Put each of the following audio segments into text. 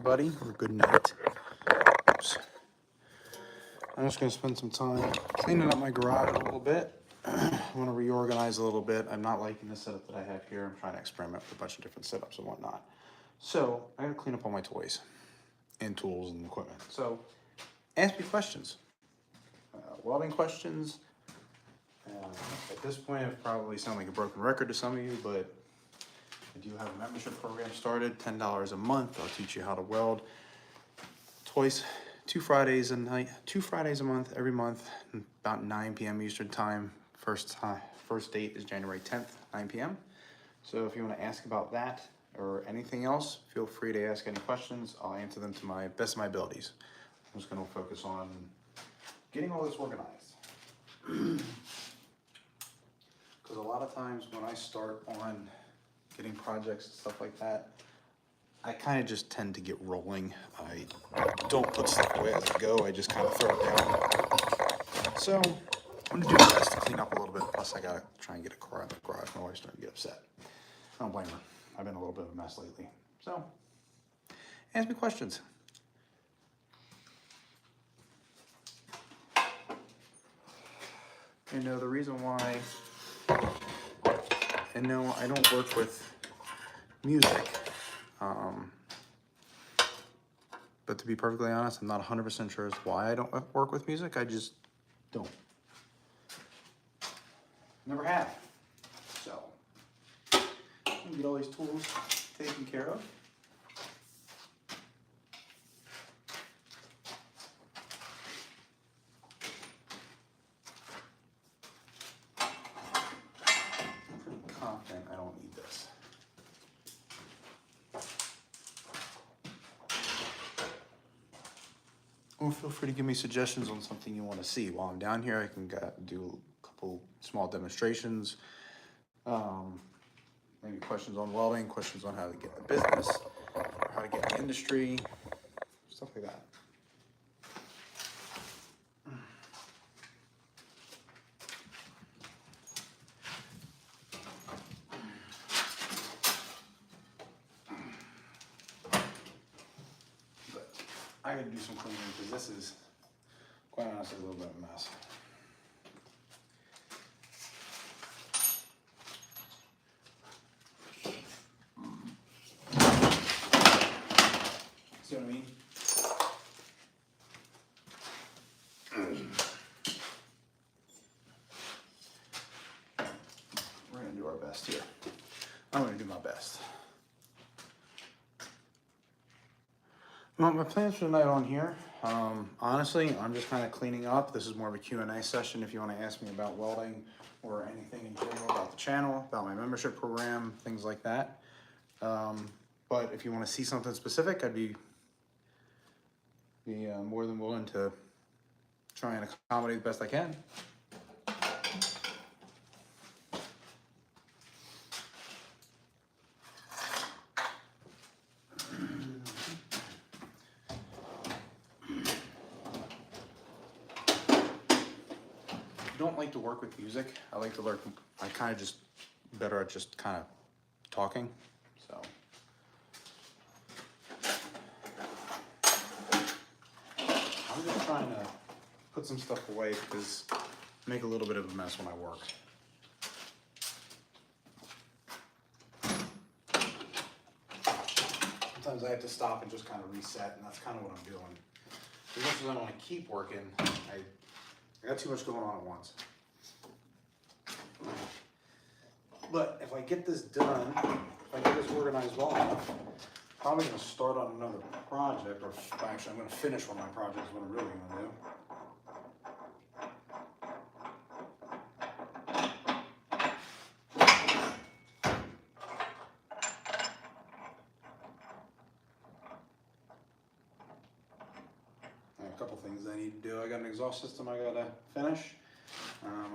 everybody, or good night. Oops. I'm just going to spend some time cleaning up my garage a little bit. I want to reorganize a little bit. I'm not liking the setup that I have here. I'm trying to experiment with a bunch of different setups and whatnot. So I got to clean up all my toys and tools and equipment. So ask me questions, welding questions. At this point, I've probably sound like a broken record to some of you, but I do have a membership program started, $10 a month. I'll teach you how to weld twice, 2 Fridays a month, every month, about 9 p.m. Eastern time. First date is January 10th, 9 p.m. So if you want to ask about that or anything else, feel free to ask any questions. I'll answer them to my best of my abilities. I'm just going to focus on getting all this organized. Because a lot of times when I start on getting projects and stuff like that, I kind of just tend to get rolling. I don't put stuff away as I go. I just kind of throw it down. So I'm gonna do my best to clean up a little bit. Plus I gotta try and get a car out of the garage. My wife's starting to get upset. I don't blame her. I've been a little bit of a mess lately. So ask me questions. You know, the reason why, and no, I don't work with music. But to be perfectly honest, I'm not 100% sure as to why I don't work with music. I just don't. Never have. So, I'm gonna get all these tools taken care of. I'm pretty confident I don't need this. Or feel free to give me suggestions on something you want to see. While I'm down here, I can do a couple small demonstrations. Maybe questions on welding, questions on how to get in the business, or how to get in the industry, stuff like that. But I gotta do some cleaning because this is, quite honestly, a little bit of a mess. See what I mean? We're gonna do our best here. I'm gonna do my best. Well, my plans for tonight on here, honestly, I'm just kind of cleaning up. This is more of a Q&A session if you want to ask me about welding or anything in general about the channel, about my membership program, things like that. But if you want to see something specific, I'd be more than willing to try and accommodate the best I can. I don't like to work with music. I like to learn. I kind of just better at just kind of talking. So I'm just trying to put some stuff away because I make a little bit of a mess when I work. Sometimes I have to stop and just kind of reset, and that's kind of what I'm doing. As much as I want to keep working, I got too much going on at once. But if I get this done, if I get this organized well enough, I'm probably going to start on another project, or actually I'm going to finish one of my projects, what I'm really going to do. I have a couple things I need to do. I got an exhaust system I got to finish.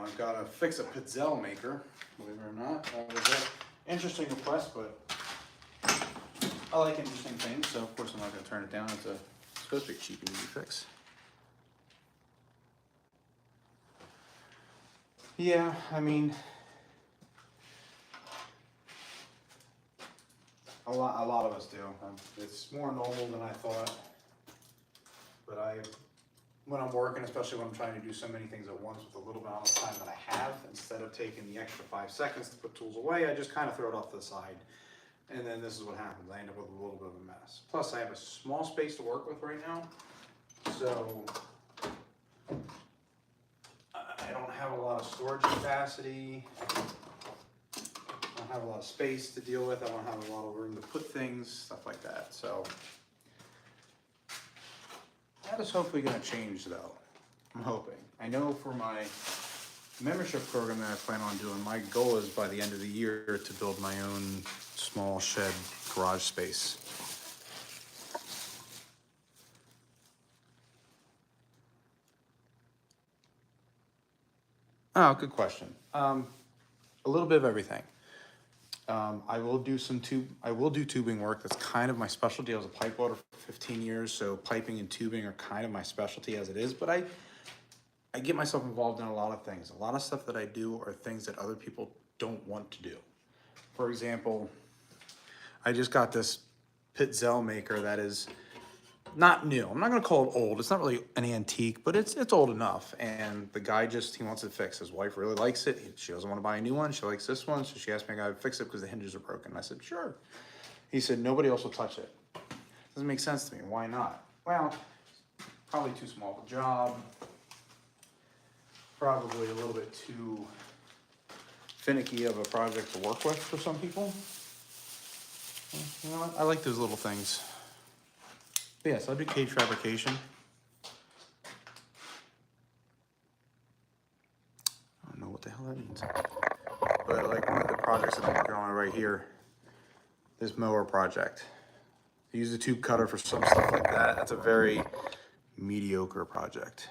I've got to fix a pizzelle maker, believe it or not. That was an interesting request, but I like interesting things, so of course I'm not going to turn it down. It's supposed to be a cheap and easy fix. Yeah, I mean, A lot of us do. It's more normal than I thought. But when I'm working, especially when I'm trying to do so many things at once with a little bit of time that I have, instead of taking the extra 5 seconds to put tools away, I just kind of throw it off to the side. And then this is what happens. I end up with a little bit of a mess. Plus, I have a small space to work with right now. So I don't have a lot of storage capacity. I don't have a lot of space to deal with. I don't have a lot of room to put things, stuff like that. So that is hopefully going to change, though. I'm hoping. I know for my membership program that I plan on doing, my goal is by the end of the year to build my own small shed garage space. Oh, good question. A little bit of everything. I will do tubing work. That's kind of my specialty. I was a pipe welder for 15 years, so piping and tubing are kind of my specialty as it is, but I get myself involved in a lot of things. A lot of stuff that I do are things that other people don't want to do. For example, I just got this Pitzel maker that is not new. I'm not gonna call it old. It's not really an antique, but it's old enough. And the guy he wants it fixed. His wife really likes it. She doesn't want to buy a new one. She likes this one. So she asked me if I could fix it because the hinges are broken. I said, sure. He said, nobody else will touch it. Doesn't make sense to me. Why not? Well, probably too small of a job. Probably a little bit too finicky of a project to work with for some people. You know what? I like those little things. But yes, I do cage fabrication. I don't know what the hell that means. But like one of the projects that I'm working on right here, this mower project. I use a tube cutter for some stuff like that. That's a very mediocre project.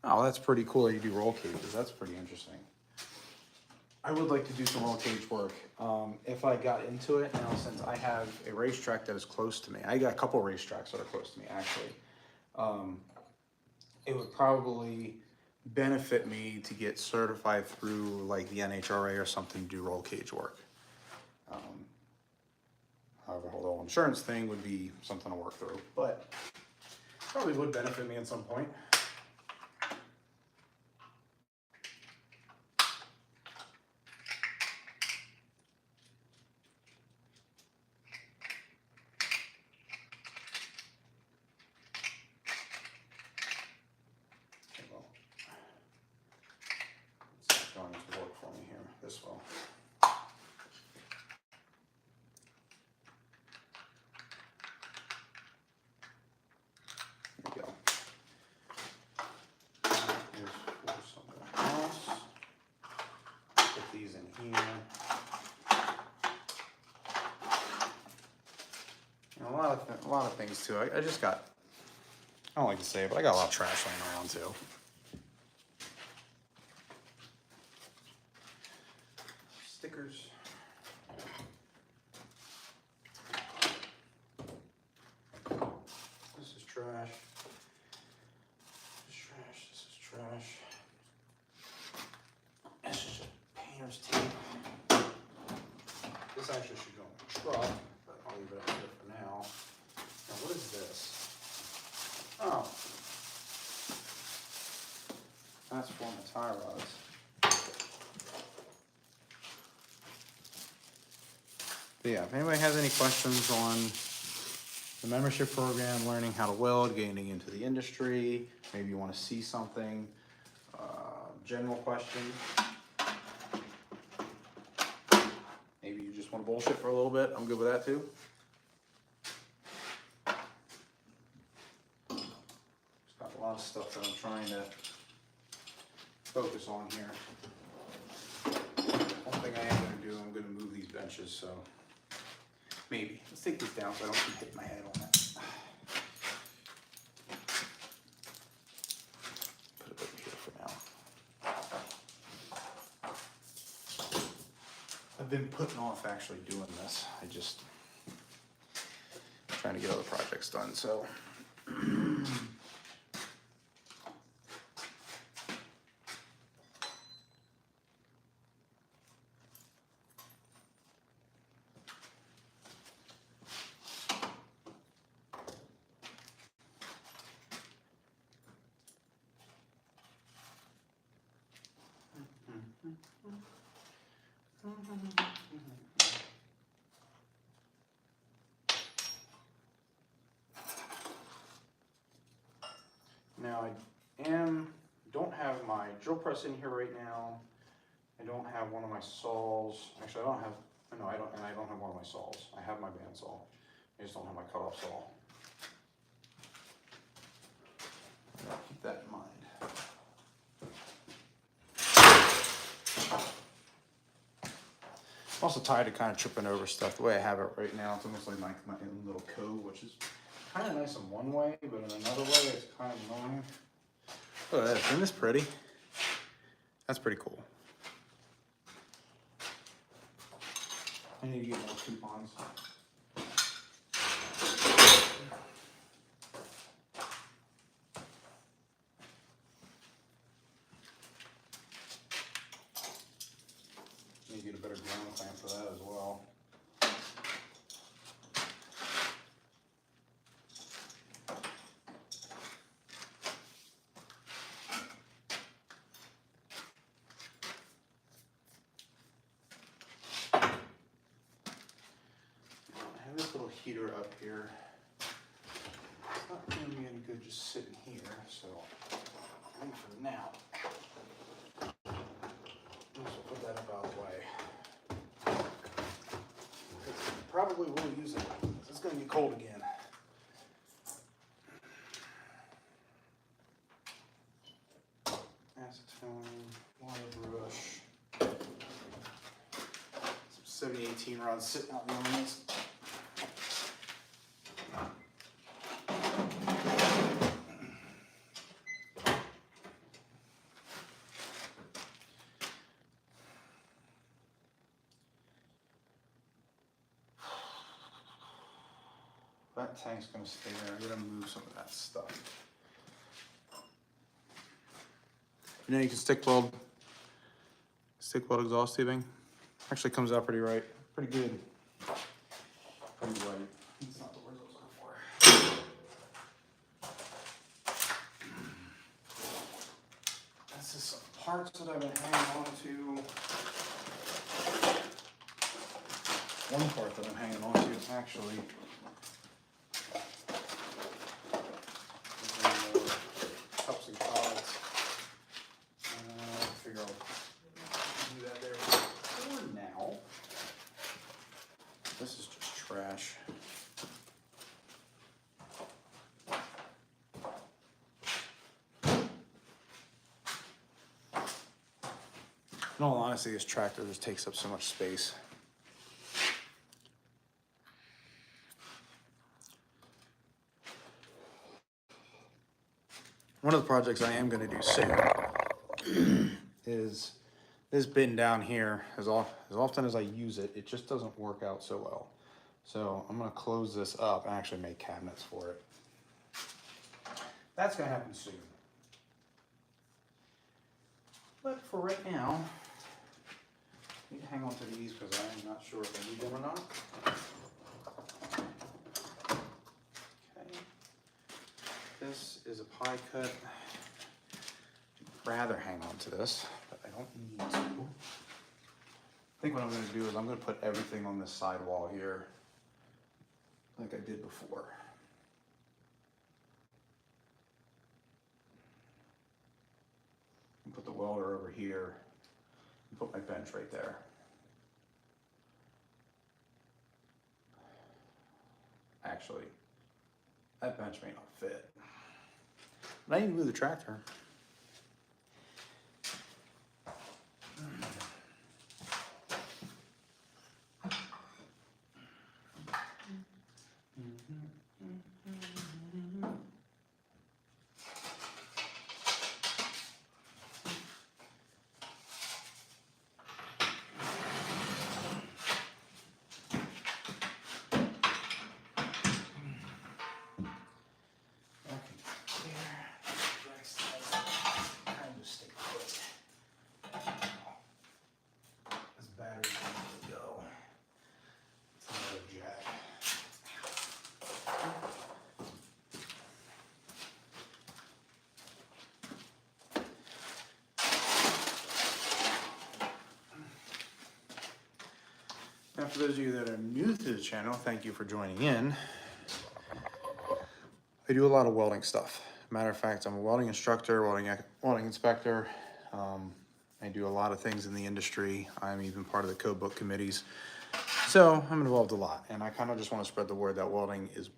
Oh, that's pretty cool that you do roll cages. That's pretty interesting. I would like to do some roll cage work. If I got into it now, since I have a racetrack that is close to me, I got a couple racetracks that are close to me actually. It would probably benefit me to get certified through like the NHRA or something to do roll cage work. However, the whole insurance thing would be something to work through, but probably would benefit me at some point. This will. There we go. Here's something else. Put these in here. And a lot of things too. I just got, I don't like to say it, but I got a lot of trash laying around too. Stickers. This is trash. This is trash. This is trash. This is just painter's tape. This actually should go in the truck, but I'll leave it out here for now. Now, what is this? Oh. That's for my tie rods. But yeah, if anybody has any questions on the membership program, learning how to weld, getting into the industry, maybe you want to see something, general question, maybe you just want to bullshit for a little bit, I'm good with that too. Just got a lot of stuff that I'm trying to focus on here. One thing I am going to do, I'm going to move these benches, so maybe. Let's take this down so I don't keep hitting my head on it. Put it over here for now. I've been putting off actually doing this. I just trying to get other projects done, so. Now don't have my drill press in here right now. I don't have one of my saws. Actually, I don't have one of my saws. I have my bandsaw. I just don't have my cutoff saw. Keep that in mind. I'm also tired of kind of tripping over stuff. The way I have it right now, it's almost like my own little code, which is kind of nice in one way, but in another way, it's kind of annoying. Look at that, isn't this pretty? That's pretty cool. I need to get more coupons. Need to get a better ground clamp for that as well. Heater up here. It's not doing me any good just sitting here, so I think for now, I'll just put that about the way. Probably will use it. It's going to get cold again. Acetone, water brush, some 7018 rods sitting out in the elements. That tank's going to stay there. I'm going to move some of that stuff. You know, you can stick weld exhaust tubing. Actually comes out pretty good. Pretty right. That's not the word I was looking for. That's just some parts that I've been hanging on to. One part that I'm hanging on to is actually cups and pods. Figure out do that there for now. This is just trash. In all honesty, this tractor just takes up so much space. One of the projects I am going to do soon is this bin down here. As often as I use it, it just doesn't work out so well. So I'm going to close this up and actually make cabinets for it. That's going to happen soon. But for right now, I need to hang on to these because I am not sure if I need them or not. This is a pie cut. I'd rather hang on to this, but I don't need to. I think what I'm going to do is I'm going to put everything on this sidewall here like I did before. And put the welder over here and put my bench right there. Actually, that bench may not fit. But I need to move the tractor. Now, for those of you that are new to the channel, thank you for joining in. I do a lot of welding stuff. Matter of fact, I'm a welding instructor, welding inspector. I do a lot of things in the industry. I'm even part of the code book committees. So I'm involved a lot, and I kind of just want to spread the word that welding is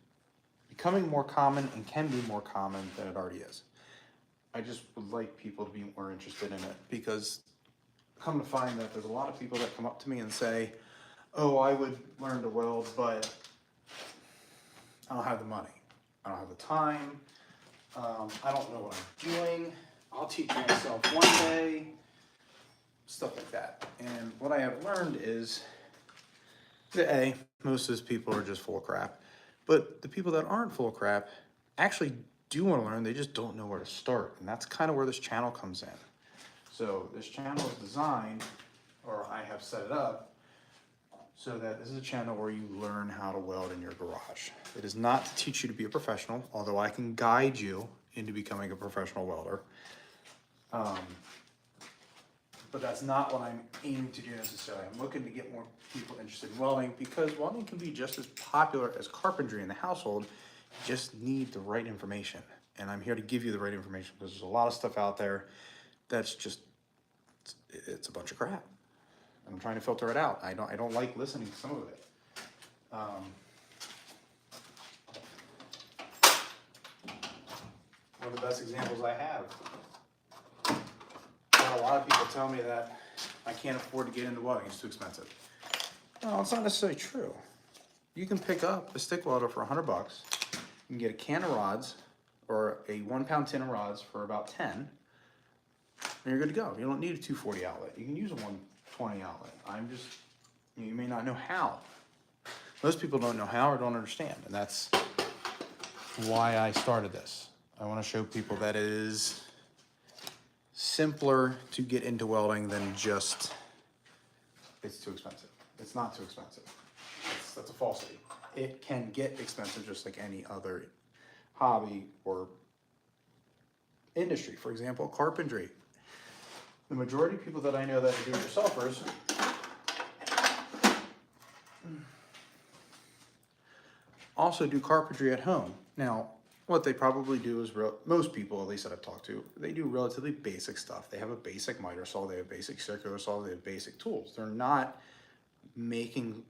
becoming more common and can be more common than it already is. I just would like people to be more interested in it, because come to find that there's a lot of people that come up to me and say, oh, I would learn to weld, but I don't have the money. I don't have the time. I don't know what I'm doing. I'll teach myself one day. Stuff like that. And what I have learned is that most of those people are just full of crap. But the people that aren't full of crap actually do want to learn, they just don't know where to start. And that's kind of where this channel comes in. So this channel is designed, or I have set it up, so that this is a channel where you learn how to weld in your garage. It is not to teach you to be a professional, although I can guide you into becoming a professional welder. But that's not what I'm aiming to do necessarily. I'm looking to get more people interested in welding, because welding can be just as popular as carpentry in the household. You just need the right information. And I'm here to give you the right information, because there's a lot of stuff out there that's just, it's a bunch of crap. I'm trying to filter it out. I don't like listening to some of it. One of the best examples I have. A lot of people tell me that I can't afford to get into welding, it's too expensive. No, it's not necessarily true. You can pick up a stick welder for $100. You can get a can of rods, or a 1 pound tin of rods for about 10, and you're good to go. You don't need a 240 outlet. You can use a 120 outlet. You may not know how. Most people don't know how or don't understand, and that's why I started this. I want to show people that it is simpler to get into welding than just, it's too expensive. It's not too expensive. That's a falsity. It can get expensive just like any other hobby or industry. For example, carpentry. The majority of people that I know that are do-it-yourselfers also do carpentry at home. Now, what they probably do is, most people, at least that I've talked to, they do relatively basic stuff. They have a basic miter saw, they have basic circular saw, they have basic tools. They're not making,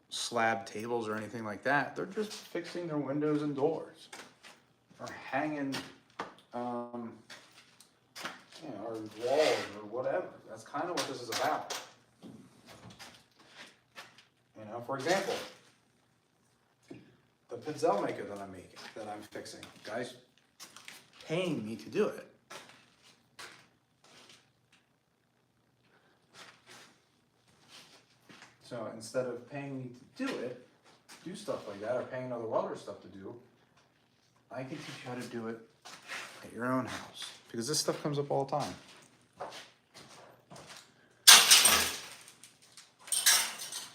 slab tables or anything like that. They're just fixing their windows and doors, or hanging, or walls or whatever. That's kind of what this is about. For example, the pincel maker that I'm fixing, guys paying me to do it. So instead of paying me to do stuff like that, or paying another welder stuff to do, I can teach you how to do it at your own house, because this stuff comes up all the time.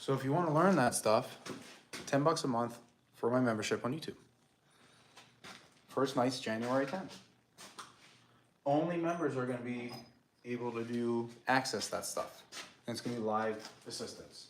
So if you want to learn that stuff, $10 a month for my membership on YouTube. First night's January 10th. Only members are going to be able to access that stuff. And it's going to be live assistance.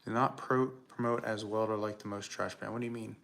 Do not promote as welder like the most trash man. What do you mean?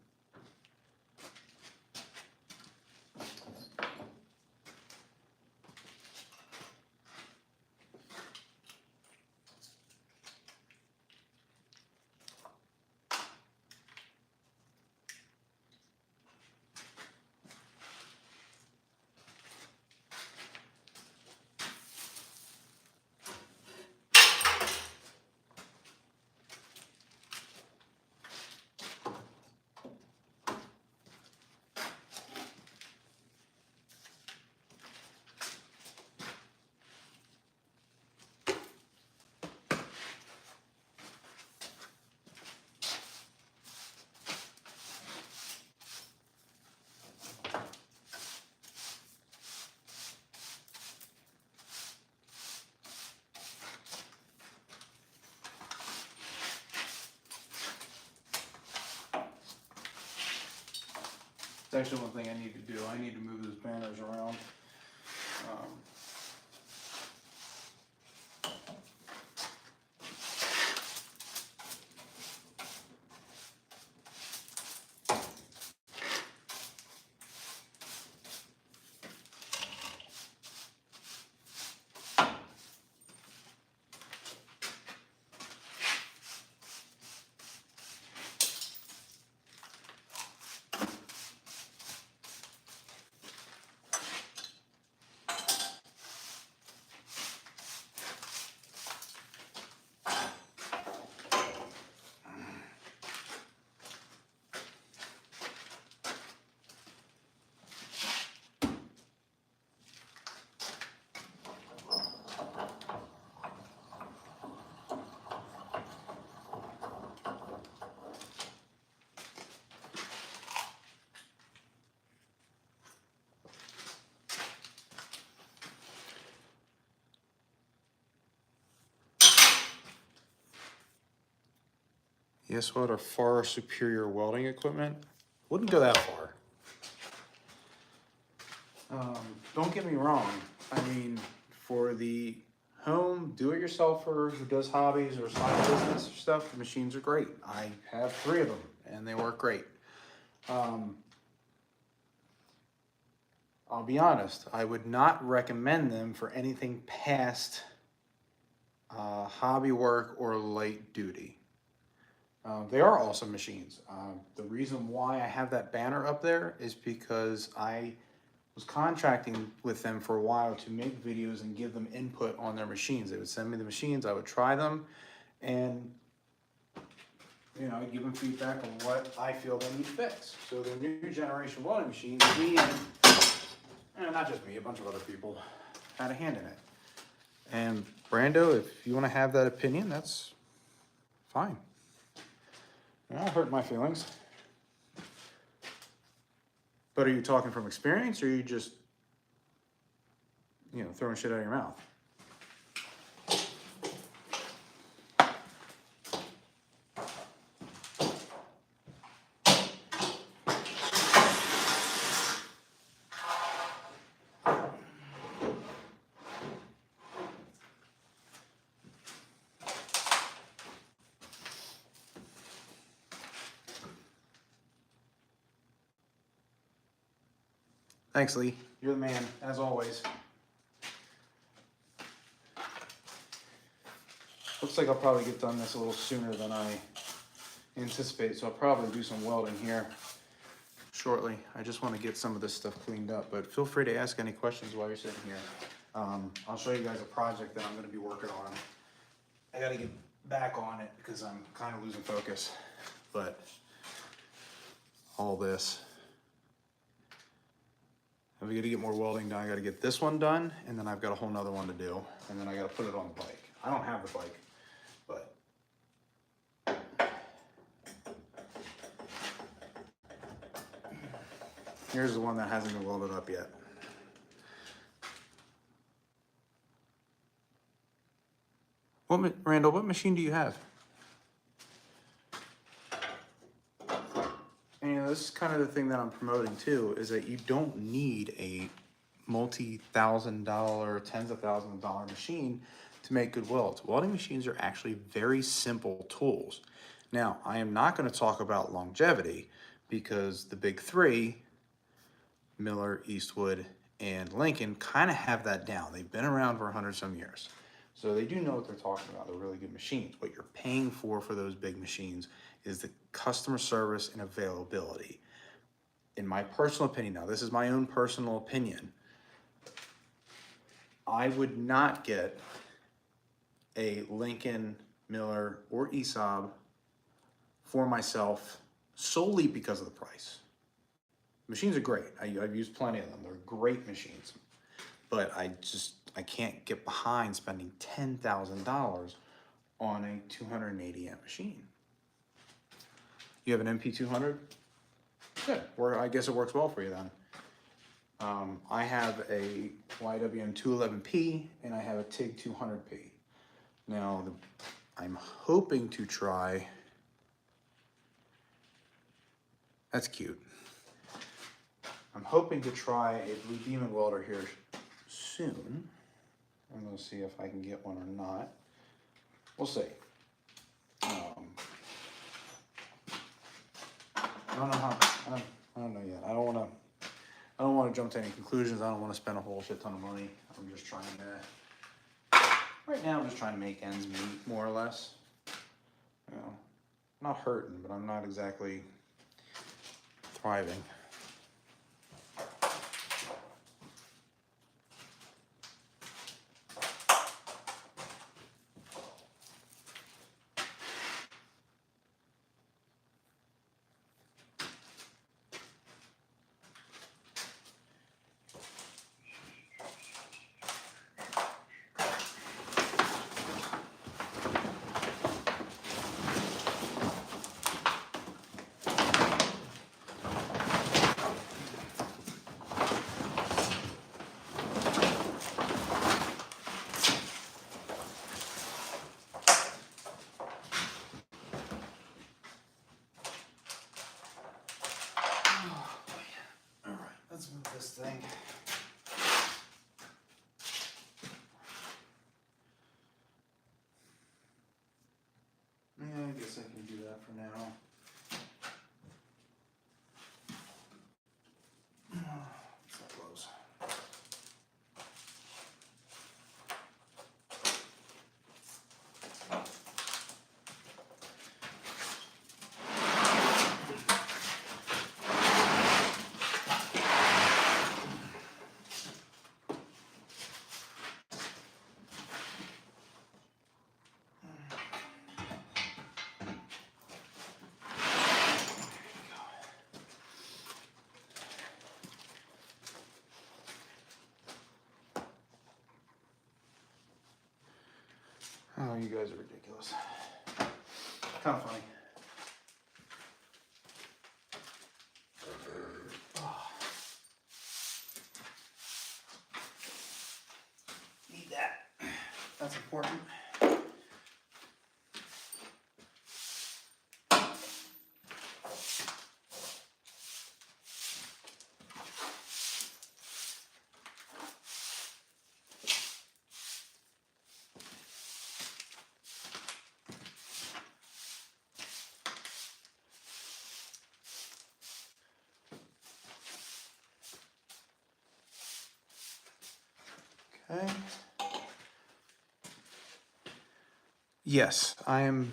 It's actually one thing I need to do. I need to move those banners around. Guess what? Our far superior welding equipment wouldn't go that far. Don't get me wrong. I mean, for the home do-it-yourselfer who does hobbies or side business or stuff, the machines are great. I have 3 of them and they work great. I'll be honest, I would not recommend them for anything past hobby work or light duty. They are awesome machines. The reason why I have that banner up there is because I was contracting with them for a while to make videos and give them input on their machines. They would send me the machines, I would try them, and I'd give them feedback on what I feel they need fixed. So the new generation welding machines, me and not just me, a bunch of other people had a hand in it. And Brando, if you want to have that opinion, that's fine. That hurt my feelings. But are you talking from experience, or are you just, throwing shit out of your mouth? Thanks, Lee. You're the man, as always. Looks like I'll probably get done this a little sooner than I anticipated, so I'll probably do some welding here shortly. I just want to get some of this stuff cleaned up, but feel free to ask any questions while you're sitting here. I'll show you guys a project that I'm going to be working on. I got to get back on it because I'm kind of losing focus, but all this. I've got to get more welding done. I got to get this one done, and then I've got a whole nother one to do, and then I got to put it on the bike. I don't have the bike, but here's the one that hasn't been welded up yet. Randall, what machine do you have? And this is kind of the thing that I'm promoting too, is that you don't need a multi-$1,000, tens of thousands of dollar machine to make good welds. Welding machines are actually very simple tools. Now, I am not going to talk about longevity because the big 3, Miller, Eastwood, and Lincoln, kind of have that down. They've been around for 100-some years. So they do know what they're talking about. They're really good machines. What you're paying for those big machines is the customer service and availability. In my personal opinion, now this is my own personal opinion, I would not get a Lincoln, Miller, or ESAB for myself solely because of the price. Machines are great. I've used plenty of them. They're great machines. But I can't get behind spending $10,000 on a 280 amp machine. You have an MP200? Good. I guess it works well for you then. I have a YWM 211P and I have a TIG 200P. Now, I'm hoping to try, that's cute. I'm hoping to try a Blue Demon welder here soon. I'm going to see if I can get one or not. We'll see. I don't know how. I don't know yet. I don't want to jump to any conclusions. I don't want to spend a whole shit ton of money. I'm just trying to. Right now, I'm just trying to make ends meet, more or less. You know, I'm not hurting, but I'm not exactly thriving. Let's move this thing. Yeah, I guess I can do that for now. So close. Oh, you guys are ridiculous. Kind of funny. Need that. That's important. Okay. Yes, I am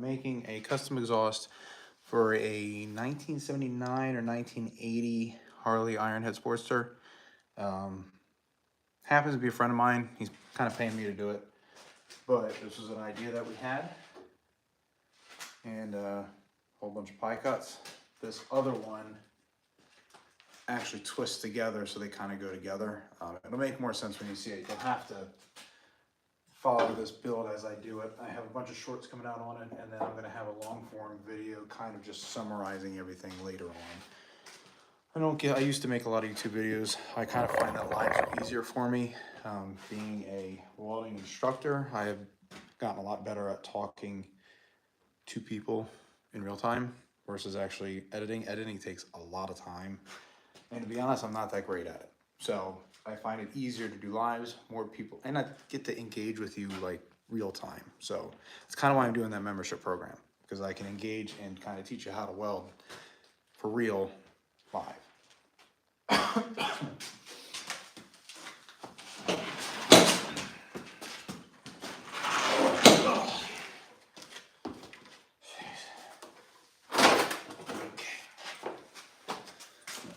making a custom exhaust for a 1979 or 1980 Harley Ironhead Sportster. Happens to be a friend of mine. He's kind of paying me to do it. But this was an idea that we had. And a whole bunch of pie cuts. This other one actually twists together so they kind of go together. It'll make more sense when you see it. You'll have to follow this build as I do it. I have a bunch of shorts coming out on it, and then I'm going to have a long form video kind of just summarizing everything later on. I used to make a lot of YouTube videos. I kind of find that lives are easier for me. Being a welding instructor, I have gotten a lot better at talking to people in real time versus actually editing. Editing takes a lot of time. And to be honest, I'm not that great at it. So I find it easier to do lives, more people, and I get to engage with you like real time. So it's kind of why I'm doing that membership program, because I can engage and kind of teach you how to weld for real live.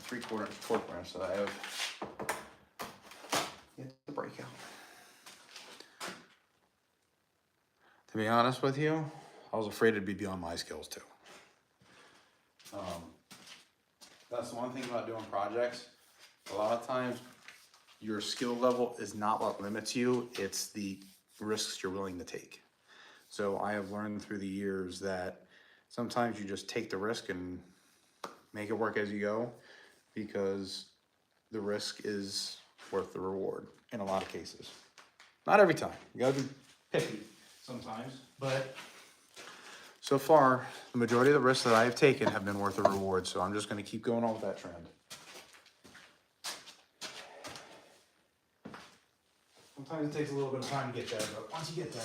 Three-quarter inch torque wrench that I have yet to break out. To be honest with you, I was afraid it'd be beyond my skills too. That's the one thing about doing projects. A lot of times your skill level is not what limits you, it's the risks you're willing to take. So I have learned through the years that sometimes you just take the risk and make it work as you go, because the risk is worth the reward in a lot of cases. Not every time. You gotta be picky sometimes, but So far, the majority of the risks that I have taken have been worth the reward, so I'm just gonna keep going on with that trend. Sometimes it takes a little bit of time to get there, but once you get there.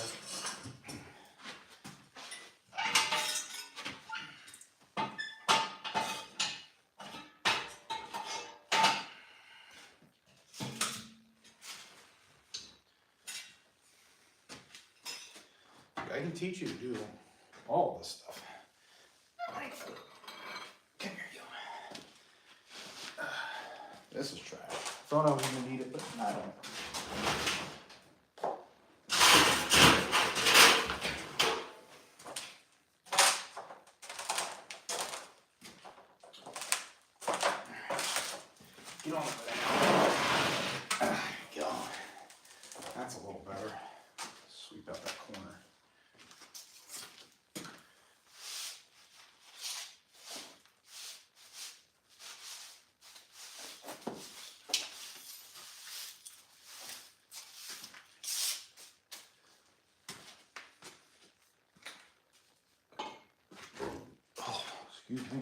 I can teach you to do all of this stuff. Come here, you. This is trash. Thought I was gonna need it, but I don't. Get on with that. Get on. That's a little better. Sweep out that corner. Oh, excuse me.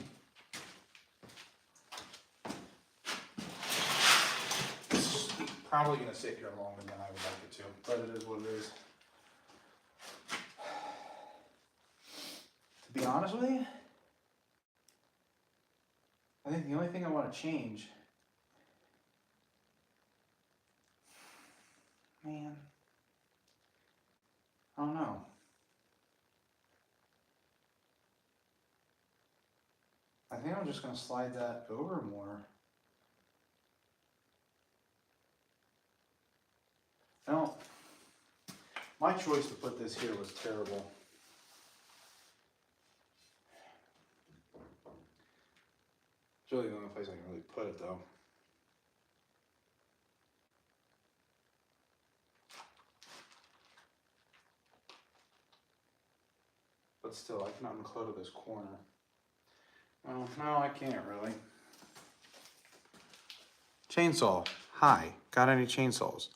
Probably gonna sit here longer than I would like it to, but it is what it is. To be honest with you, I think the only thing I want to change, man, I don't know. I think I'm just gonna slide that over more. Now, my choice to put this here was terrible. It's really the only place I can really put it though. But still, I cannot unclutter this corner. Well, no, I can't really. Chainsaw. Hi, got any chainsaws?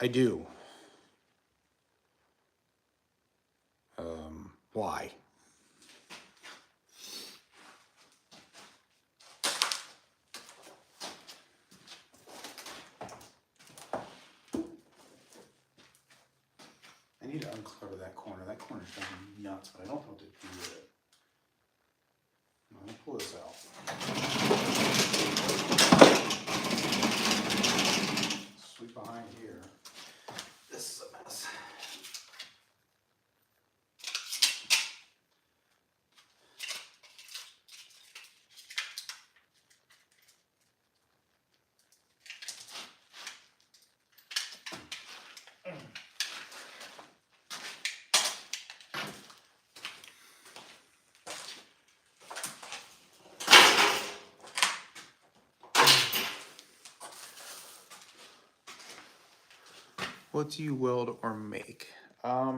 I do. Why? I need to unclutter that corner. That corner's driving me nuts, but I don't know what to do with it. Let me pull this out. Sweep behind here. This is a mess. What do you weld or make? I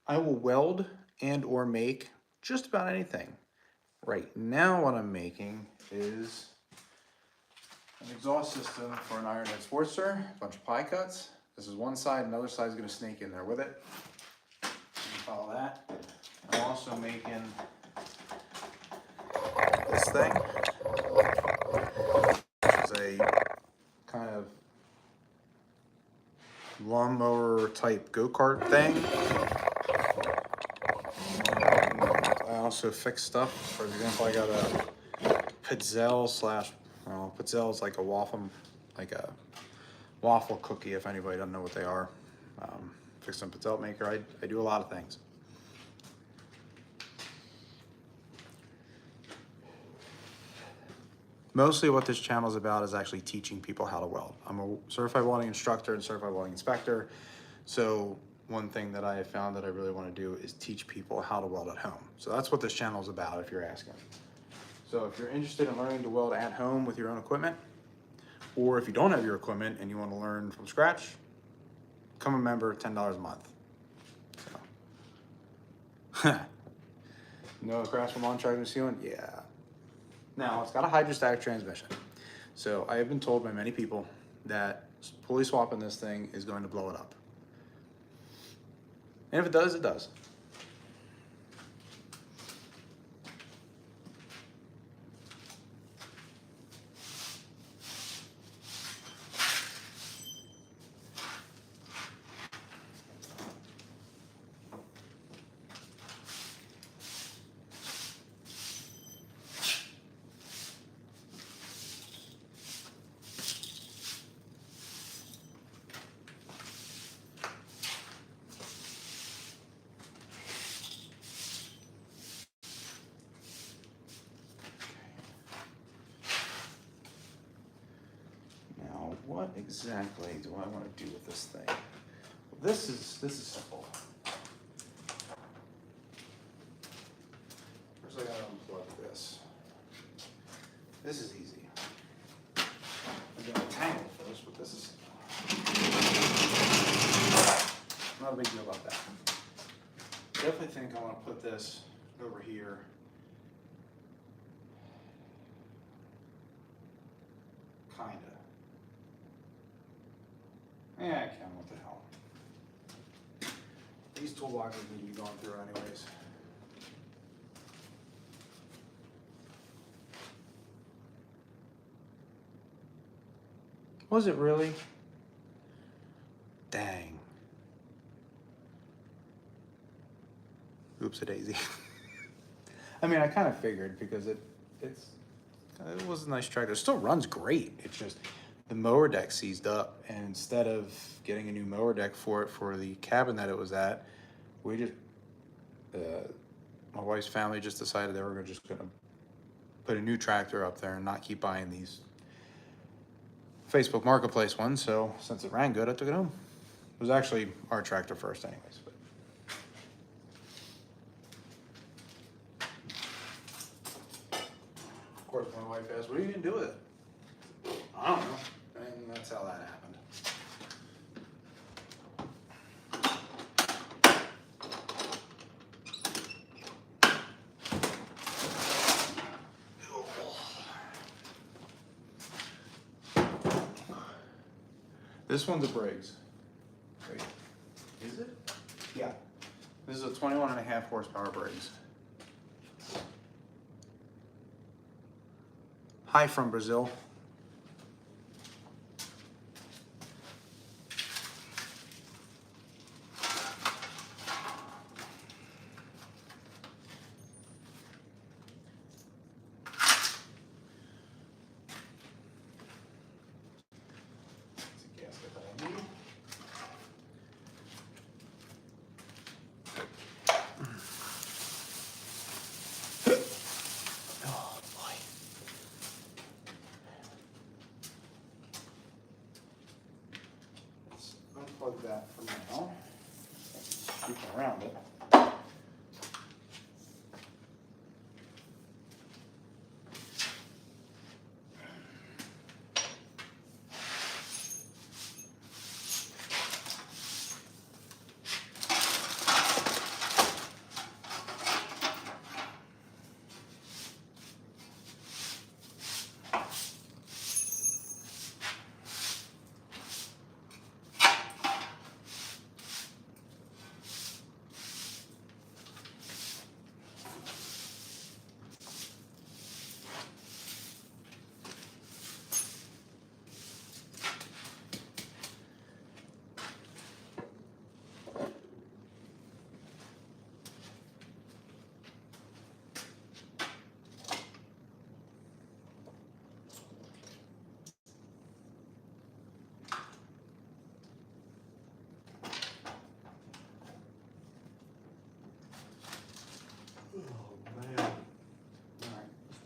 will weld and or make just about anything. Right now what I'm making is an exhaust system for an iron head Sportster, a bunch of pie cuts. This is one side, another side is gonna snake in there with it. You can follow that. I'm also making this thing, which is a kind of lawnmower type go-kart thing. I also fix stuff. For example, I got a Pizzelle slash, well, Pizzelle is like a waffle cookie, if anybody doesn't know what they are. Fix some Pizzelle maker. I do a lot of things. Mostly what this channel is about is actually teaching people how to weld. I'm a certified welding instructor and certified welding inspector. So one thing that I have found that I really want to do is teach people how to weld at home. So that's what this channel is about, if you're asking. So if you're interested in learning to weld at home with your own equipment, or if you don't have your equipment and you want to learn from scratch, become a member, $10 a month. So. No crash from on charging sealant? Yeah. Now, it's got a hydrostatic transmission. So I have been told by many people that pulley swapping this thing is going to blow it up. And if it does, it does. what exactly do I want to do with this thing? This is simple. First I gotta unplug this. This is easy. I'm gonna tangle first, but this is not a big deal about that. Definitely think I want to put this over here. Kinda. Yeah, I can. What the hell? These toolboxes need to be going through anyways. Was it really? Dang. Oops a daisy. I mean, I kind of figured because it was a nice tractor. It still runs great. It's just the mower deck seized up, and instead of getting a new mower deck for it for the cabin that it was at, we just my wife's family just decided they were just gonna put a new tractor up there and not keep buying these Facebook Marketplace ones. So since it ran good, I took it home. It was actually our tractor first, anyways. But of course, my wife asked, "What are you gonna do with it?" I don't know, and that's how that happened. This one's a Briggs. Wait, is it? Yeah. This is a 21.5 horsepower Briggs. Hi from Brazil. Unplug that for now. Keep around it.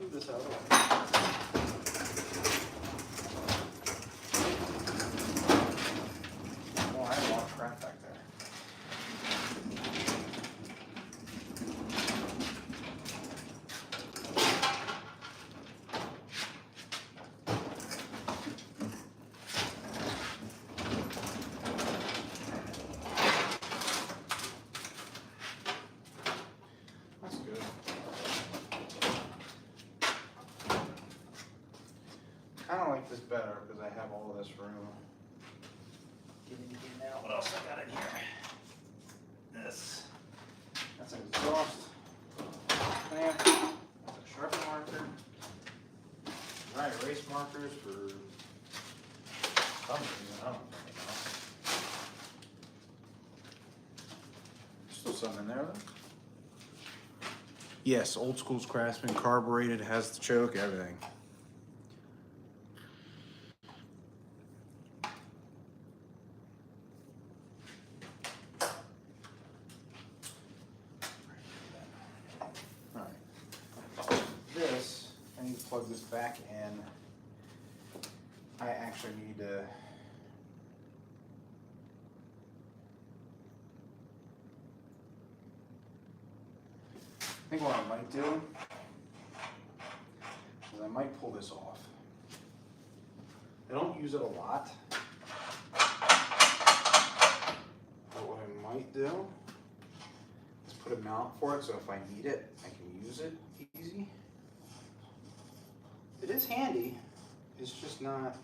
This out of the way. Oh, I have a lot of crap back there. That's good. I kind of like this better because I have all of this room. Now, what else I got in here? This. That's an exhaust clamp. That's a sharpen marker. Dry erase markers for some reason. I don't know. Still something in there though. Yes, old school's Craftsman, carbureted, has the choke, everything. This, I need to plug this back in. I actually need to I think what I might do is I might pull this off. I don't use it a lot, but what I might do is put a mount for it so if I need it, I can use it easy. It is handy, it's just not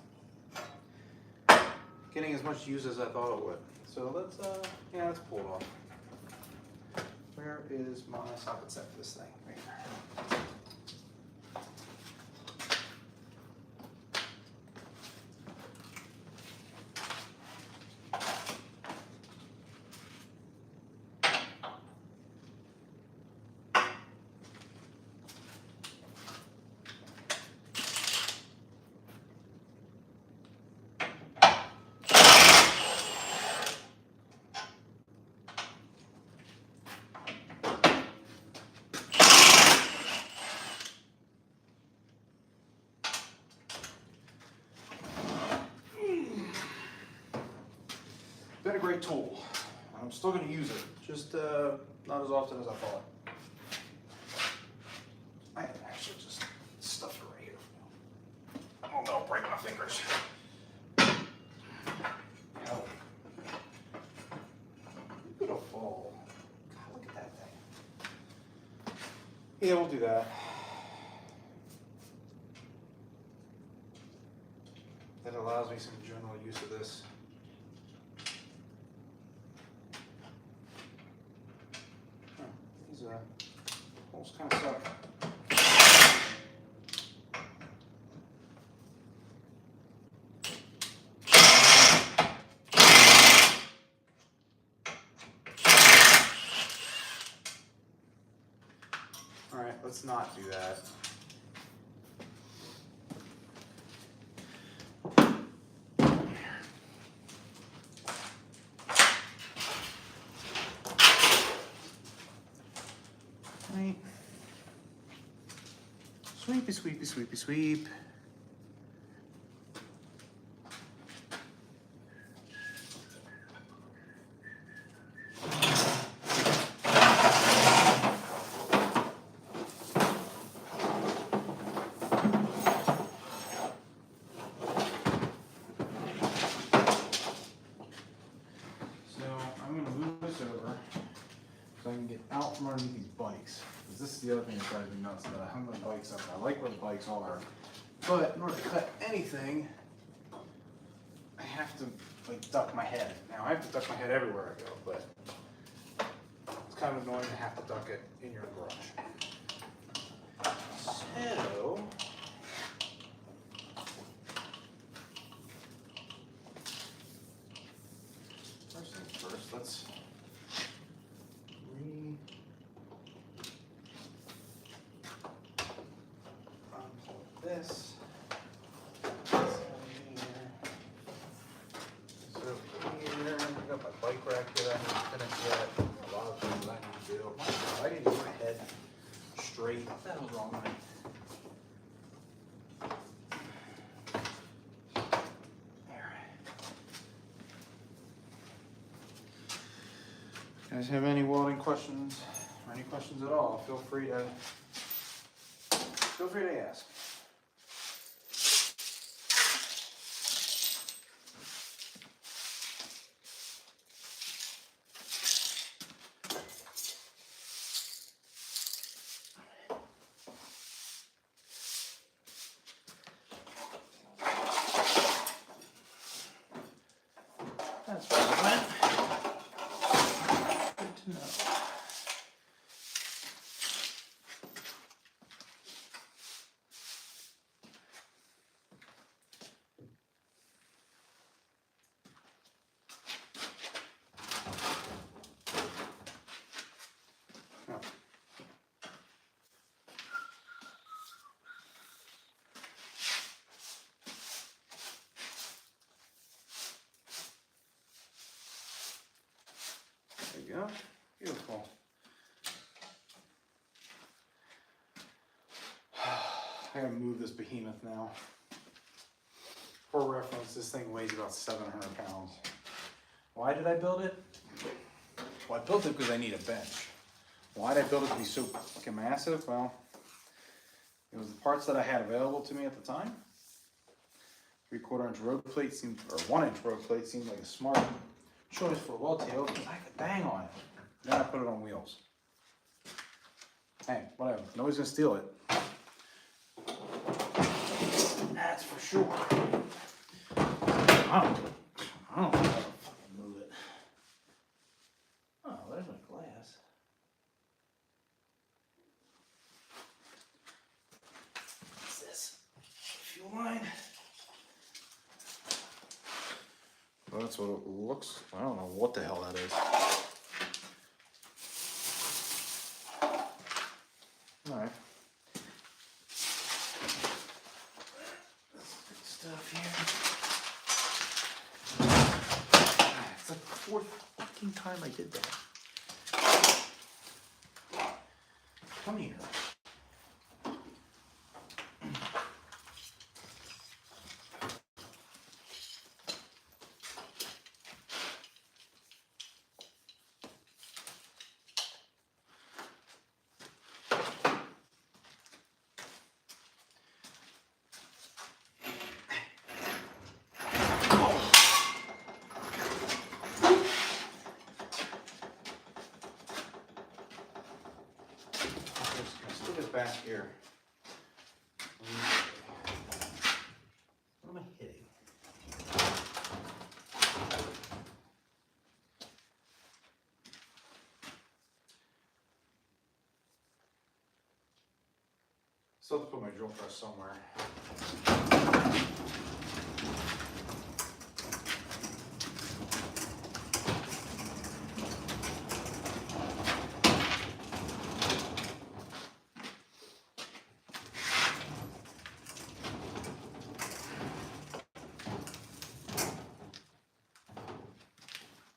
getting as much use as I thought it would. So let's pull it off. Where is my socket set for this thing? Right here. Been a great tool. I'm still going to use it, just not as often as I thought. I can actually just stuff it right here. Oh no, break my fingers. Hell. Beautiful. God, look at that thing. Yeah, we'll do that. That allows me some general use of this. These holes kind of suck. All right, let's not do that. Right. Sweepy, sweepy, sweepy, sweep. So I can get out from underneath these bikes. Because this is the other thing that drives me nuts, that I hung my bikes up. I like where the bikes are. But in order to cut anything, I have to like duck my head. Now I have to duck my head everywhere I go, but it's kind of annoying to have to duck it in your garage. So first things first, let's unplug this. This over here. I got my bike rack here that I haven't finished yet. A lot of things I need to do. Oh my God, I didn't get my head straight. What the hell's wrong with me? You guys have any welding questions or any questions at all? Feel free to ask. That's what I went. Good to know. There you go. Beautiful. I gotta move this behemoth now. For reference, this thing weighs about 700 pounds. Why did I build it? Well, I built it because I need a bench. Why did I build it to be so fucking massive? Well, it was the parts that I had available to me at the time. 3/4 inch road plate seemed, or 1 inch road plate seemed like a smart choice for a weld tail because I could bang on it. Then I put it on wheels. Hey, whatever. Nobody's gonna steal it. That's for sure. I don't know how to fucking move it. Oh, there's my glass. What's this? Fuel line. Well, that's what it looks. I don't know what the hell that is. All right. Stuff here. It's like the 4th fucking time I did that. Come here. Let's look at back here. What am I hitting? Still have to put my drill press somewhere.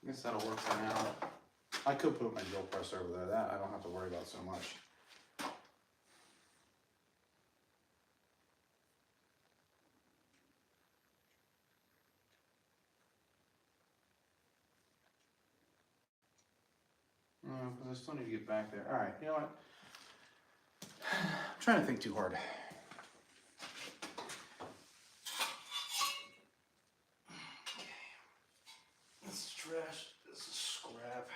I guess that'll work for now. I could put my drill press over there. That I don't have to worry about so much. Because I still need to get back there. All right, you know what? I'm trying to think too hard. This is trash. This is scrap.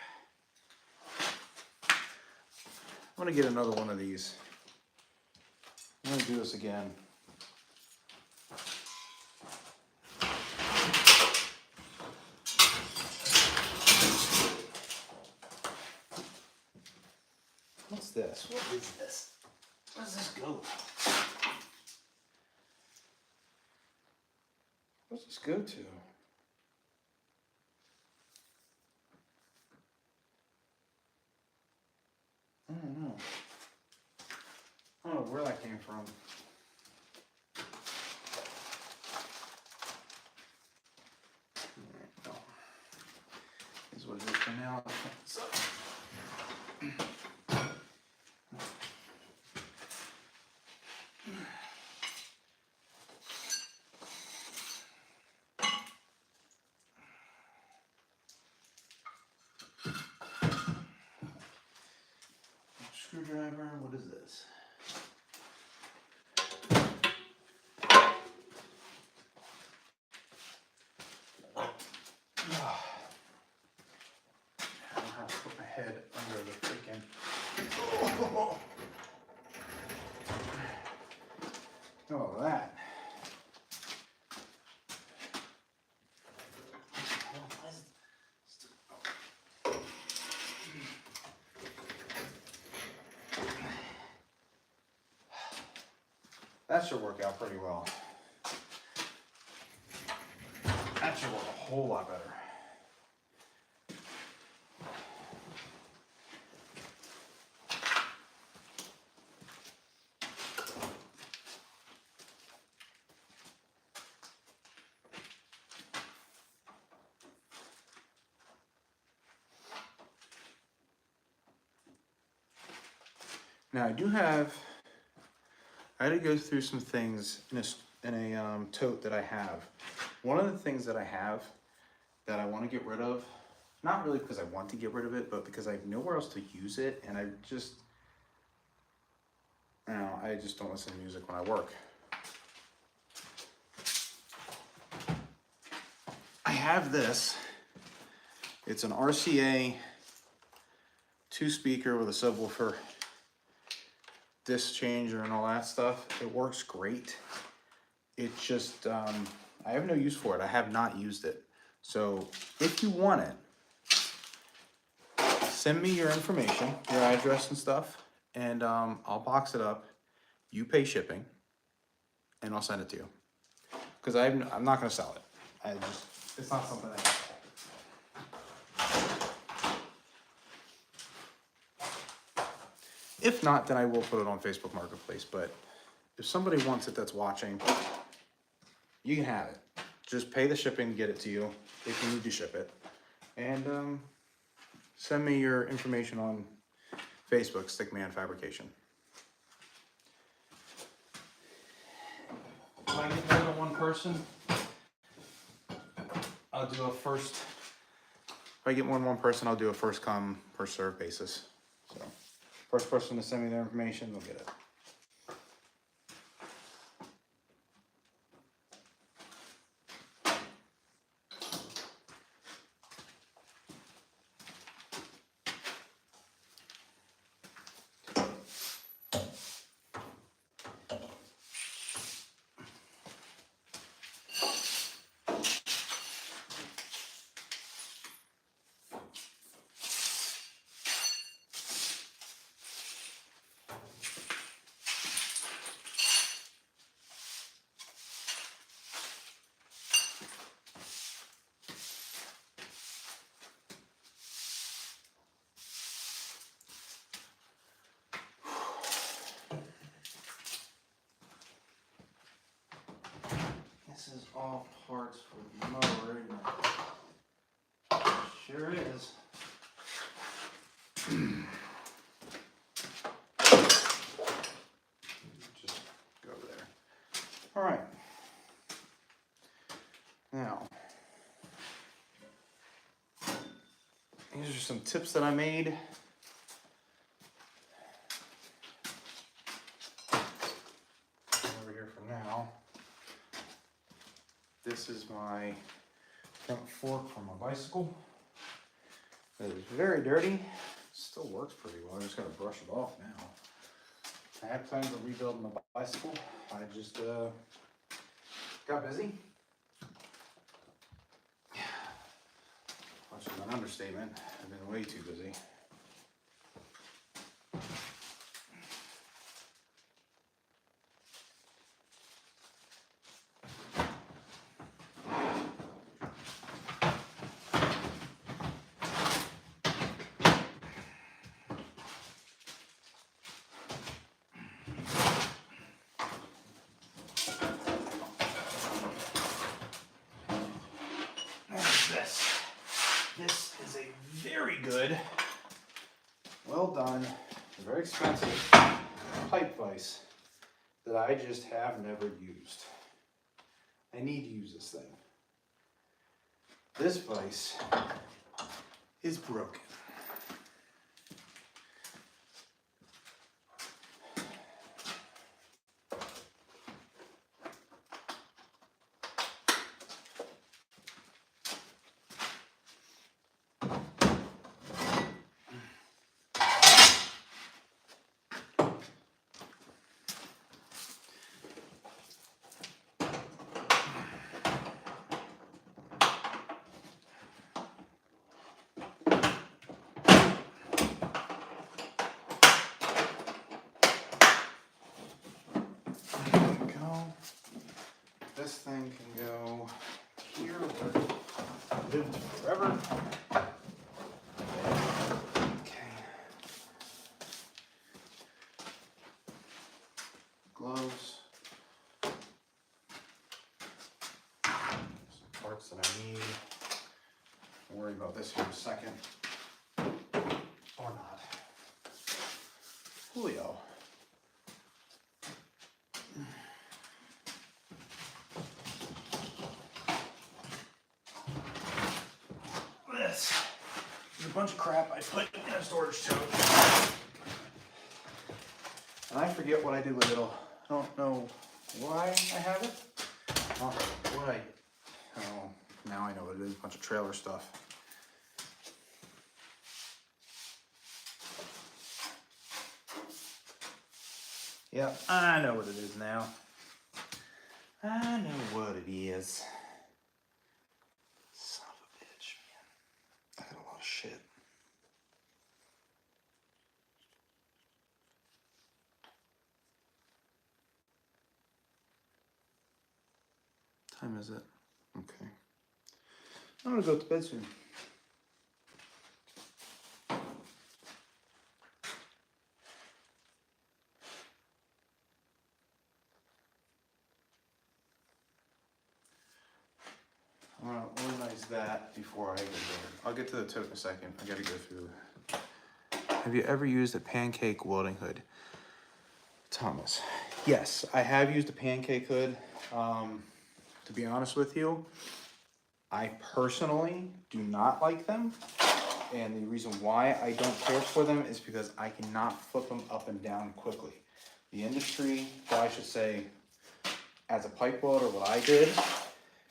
I'm gonna get another one of these. I'm gonna do this again. What's this? What is this? Where does this go? Where's this go to? I don't know. I don't know where that came from. No. This is what it is for now. So. Screwdriver, what is this? I don't have to put my head under the freaking. Oh, that. That should work out pretty well. That should work a whole lot better. Now I had to go through some things in a tote that I have. One of the things that I have that I want to get rid of Not really because I want to get rid of it, but because I have nowhere else to use it, and I just don't listen to music when I work. I have this. It's an RCA 2-speaker with a subwoofer, disc changer, and all that stuff. It works great. It just, I have no use for it. I have not used it. So if you want it, send me your information, your address and stuff, and I'll box it up. You pay shipping, and I'll send it to you. Because I'm not going to sell it. It's not something I can sell. If not, then I will put it on Facebook Marketplace. But if somebody wants it that's watching, you can have it. Just pay the shipping, get it to you if you need to ship it. And send me your information on Facebook, Stickman Fabrication. If I get more than one person, I'll do a first. If I get more than one person, I'll do a first come, first serve basis. So, first person to send me their information, they'll get it. This is all parts for the mower, isn't it? Sure is. Just go there. All right. Now, these are some tips that I made. Over here for now. This is my front fork for my bicycle. It is very dirty. Still works pretty well. I just gotta brush it off now. I had plans of rebuilding my bicycle. I just got busy. Which is an understatement. I've been way too busy. This is a very good, well done, very expensive pipe vise that I just have never used. I need to use this thing. This vise is broken. This thing can go here where it lived forever. Okay. Gloves. Some parts that I need. I'll worry about this here in a second. Or not. Julio. a bunch of crap I put in a storage tote. And I forget what I did with it all. I don't know why I have it. Oh, now I know what it is, a bunch of trailer stuff. Yep, I know what it is now. I know what it is. Son of a bitch, man. I got a lot of shit. What time is it? Okay. I'm gonna go to bed soon. I'm gonna organize that before I get there. I'll get to the tote in a second. I gotta go through. Have you ever used a pancake welding hood? Thomas. Yes, I have used a pancake hood. To be honest with you, I personally do not like them. And the reason why I don't care for them is because I cannot flip them up and down quickly. The industry, or I should say, as a pipe welder, what I did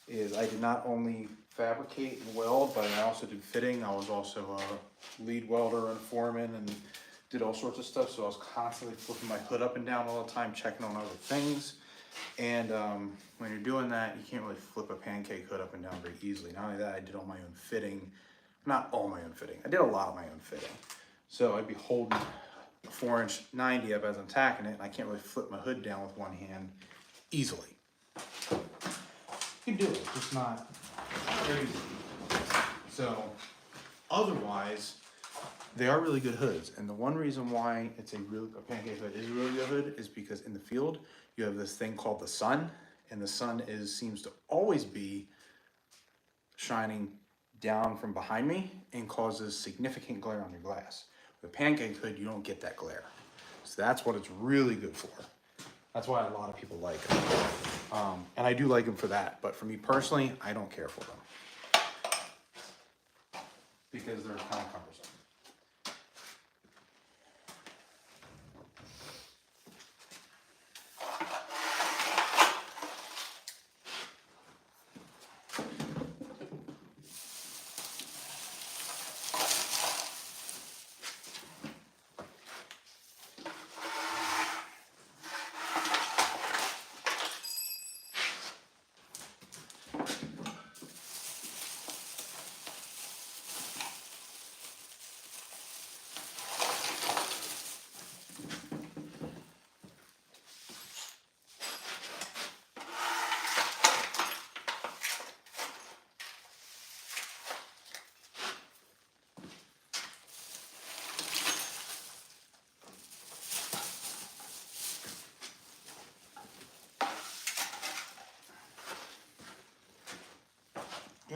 is I did not only fabricate and weld, but I also did fitting. I was also a lead welder and foreman and did all sorts of stuff. So I was constantly flipping my hood up and down all the time, checking on other things. And when you're doing that, you can't really flip a pancake hood up and down very easily. Not only that, I did all my own fitting. Not all my own fitting. I did a lot of my own fitting. So I'd be holding a 4-inch 90 up as I'm tacking it, and I can't really flip my hood down with one hand easily. You can do it, just not very easy. So otherwise, they are really good hoods. And the one reason why it's a pancake hood is a really good hood is because in the field, you have this thing called the sun, and the sun seems to always be shining down from behind me and causes significant glare on your glass. With a pancake hood, you don't get that glare. So that's what it's really good for. That's why a lot of people like them. And I do like them for that, but for me personally, I don't care for them because they're kind of cumbersome. Go.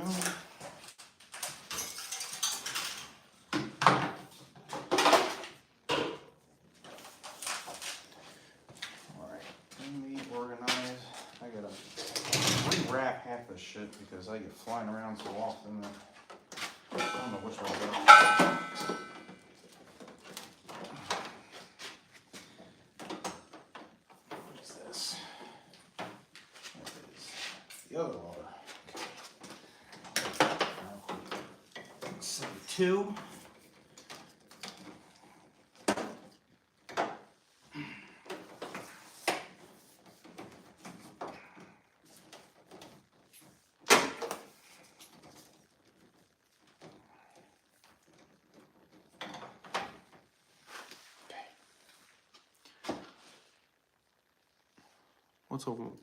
Alright, let me organize. I gotta rewrap half this shit because I get flying around so often that I don't know which one to go. What is this? That is the other water. 72.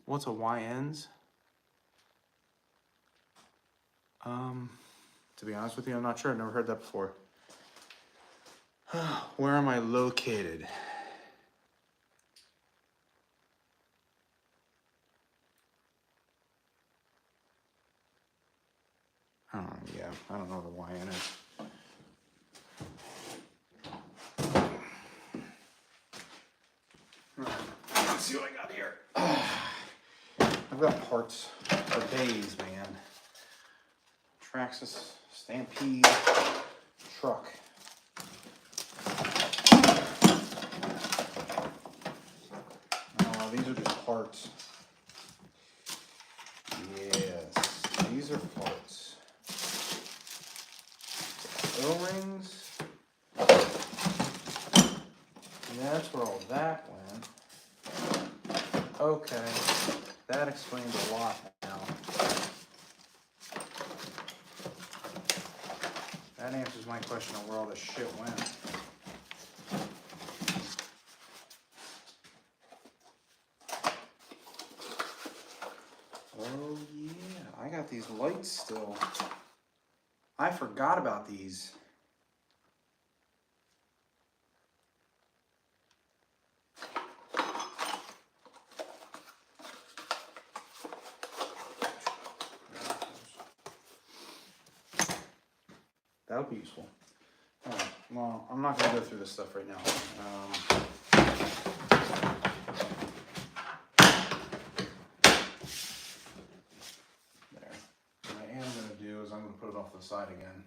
What's a YNs? To be honest with you, I'm not sure. I've never heard that before. Where am I located? Yeah, I don't know what the YN is. Let's see what I got here. I've got parts for days, man. Traxxas, Stampede, truck. These are just parts. Yes, these are parts. O-rings. And that's where all that went. Okay, that explains a lot now. That answers my question on where all this shit went. Oh yeah, I got these lights still. I forgot about these. That would be useful. All right, well, I'm not going to go through this stuff right now. There. What I am going to do is I'm going to put it off to the side again.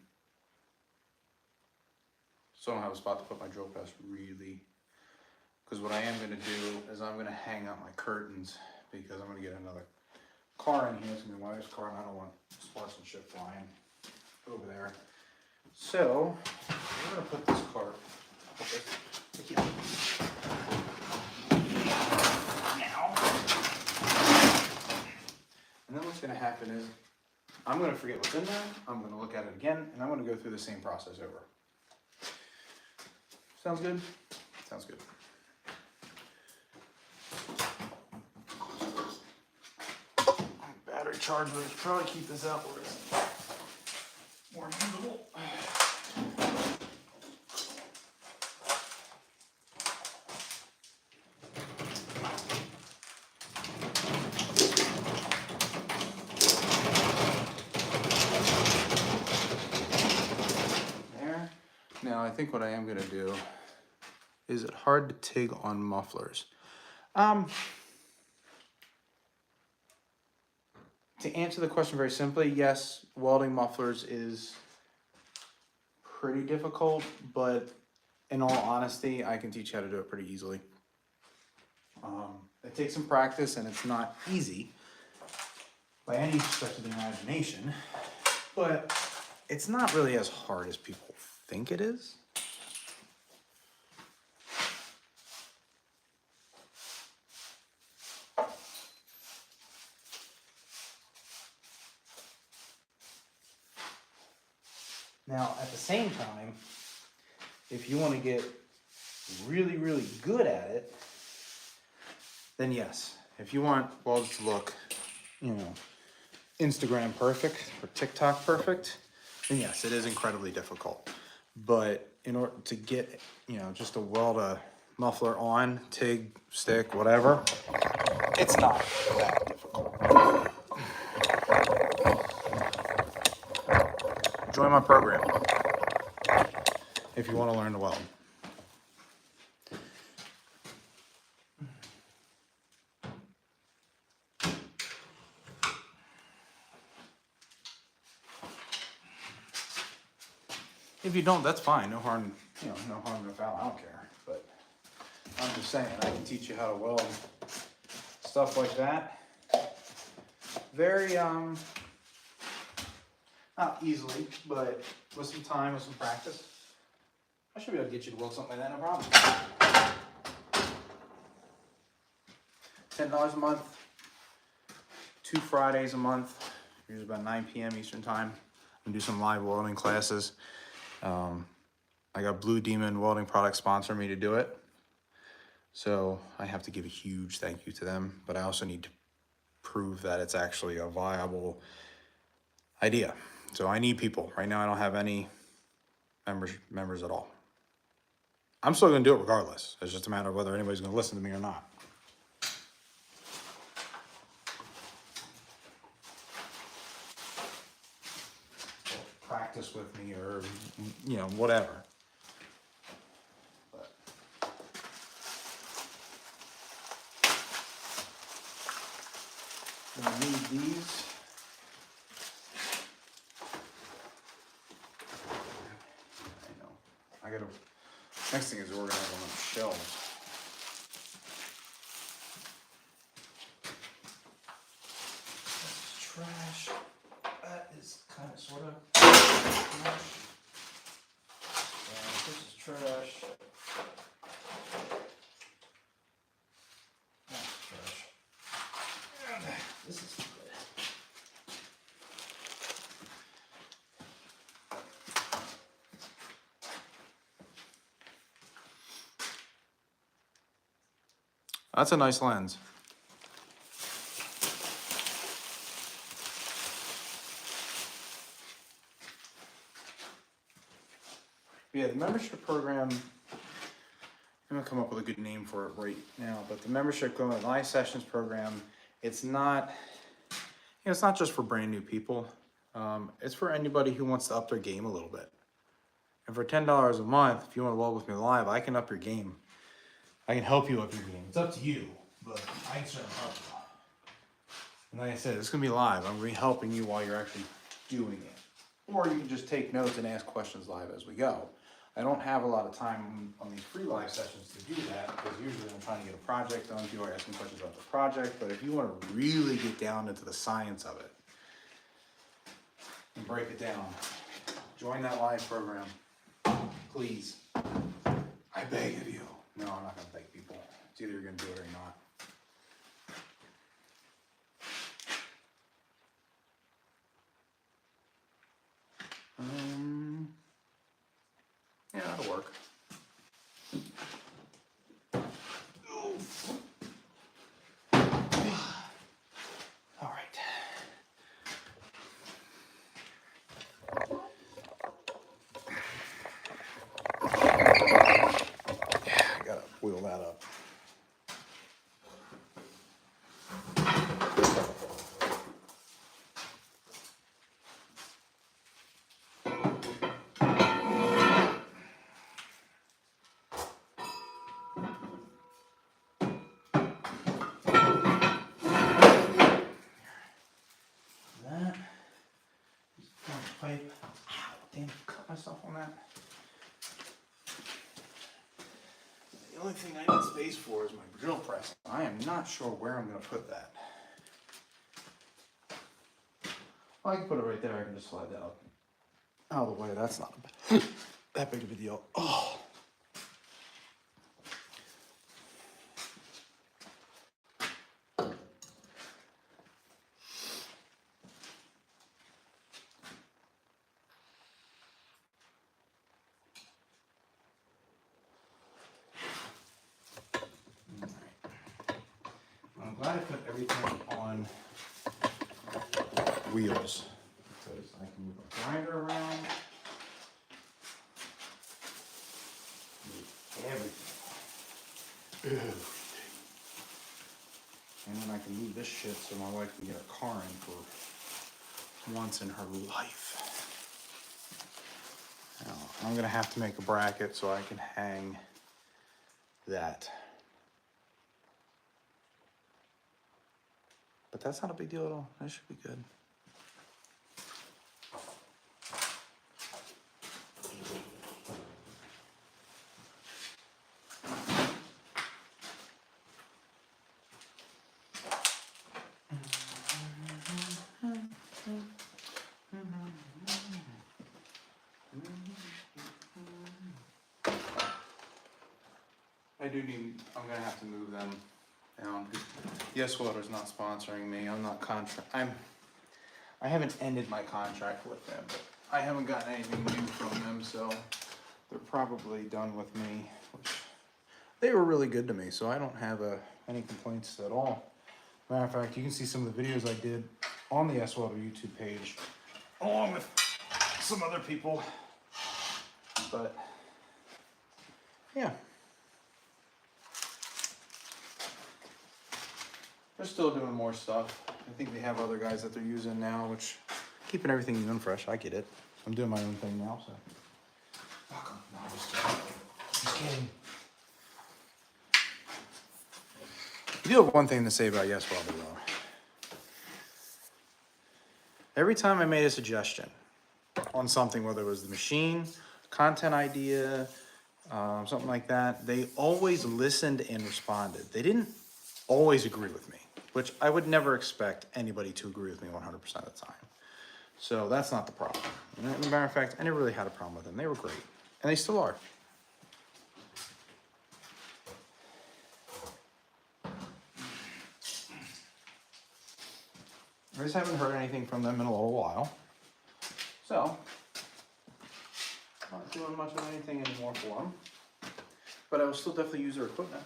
So I don't have a spot to put my drill press really. Because what I am going to do is I'm going to hang out my curtains because I'm going to get another car in here. It's going to be my wife's car and I don't want sparks and shit flying over there. So we're going to put this cart now. And then what's going to happen is I'm going to forget what's in there. I'm going to look at it again and I'm going to go through the same process over. Sounds good? Sounds good. Battery charge would probably keep this out where it's more usable. There. Now I think what I am going to do, is it hard to TIG on mufflers? To answer the question very simply, yes, welding mufflers is pretty difficult, but in all honesty, I can teach you how to do it pretty easily. It takes some practice and it's not easy by any stretch of the imagination, but it's not really as hard as people think it is. Now, at the same time, if you want to get really, really good at it, then yes. If you want welds to look, you know, Instagram perfect or TikTok perfect, then yes, it is incredibly difficult. But in order to get, you know, just to weld a muffler on, TIG, stick, whatever, it's not that difficult. Join my program if you want to learn to weld. If you don't, that's fine. No harm, you know, no harm, no foul. I don't care. But I'm just saying, I can teach you how to weld stuff like that. Very, not easily, but with some time, with some practice, I should be able to get you to weld something like that, no problem. $10 a month, 2 Fridays a month, usually about 9 p.m. Eastern time. I'm gonna do some live welding classes. I got Blue Demon Welding Products sponsor me to do it. So I have to give a huge thank you to them, but I also need to prove that it's actually a viable idea. So I need people. Right now I don't have any members at all. I'm still gonna do it regardless. It's just a matter of whether anybody's gonna listen to me or not. Practice with me or, you know, whatever. But I need these. gotta, next thing is organize on the shelves. This is trash. That is kind of, sort of trash. And this is trash. That's trash. And this is good. That's a nice lens. Yeah, the membership program, I'm gonna come up with a good name for it right now, but the membership live sessions program, it's not, it's not just for brand new people. It's for anybody who wants to up their game a little bit. And for $10 a month, if you want to weld with me live, I can up your game. I can help you up your game. It's up to you, but I can certainly help you. And like I said, it's gonna be live. I'm gonna be helping you while you're actually doing it. Or you can just take notes and ask questions live as we go. I don't have a lot of time on these free live sessions to do that because usually I'm trying to get a project done. People are asking questions about the project, but if you want to really get down into the science of it and break it down, join that live program, please. I beg of you. No, I'm not going to beg people. It's either you're going to do it or not. Yeah, that'll work. All right. Yeah, I gotta wheel that up. Pipe. Ow, damn, cut myself on that. The only thing I need space for is my drill press. I am not sure where I'm going to put that. Well, I can put it right there. I can just slide that out of the way. That's not that big of a deal. Oh. I'm glad I put everything on wheels because I can move a grinder around, move everything. And then I can move this shit so my wife can get a car in for once in her life. Now, I'm gonna have to make a bracket so I can hang that. But that's not a big deal at all. That should be good. I'm gonna have to move them down. Yes, Welder's not sponsoring me. I'm not I haven't ended my contract with them, but I haven't gotten anything new from them, so they're probably done with me. Which they were really good to me, so I don't have any complaints at all. Matter of fact, you can see some of the videos I did on the S Welder YouTube page, along with some other people. But yeah. They're still doing more stuff. I think they have other guys that they're using now, which keeping everything new and fresh. I get it. I'm doing my own thing now, so. Fuck 'em. No, I'm just kidding. Just kidding. I do have one thing to say about Yes Welder though. Every time I made a suggestion on something, whether it was the machine, content idea, something like that. They always listened and responded. They didn't always agree with me, which I would never expect anybody to agree with me 100% of the time. So that's not the problem. And as a matter of fact, I never really had a problem with them. They were great, and they still are. I just haven't heard anything from them in a little while. So, not doing much of anything anymore for them. But I will still definitely use their equipment.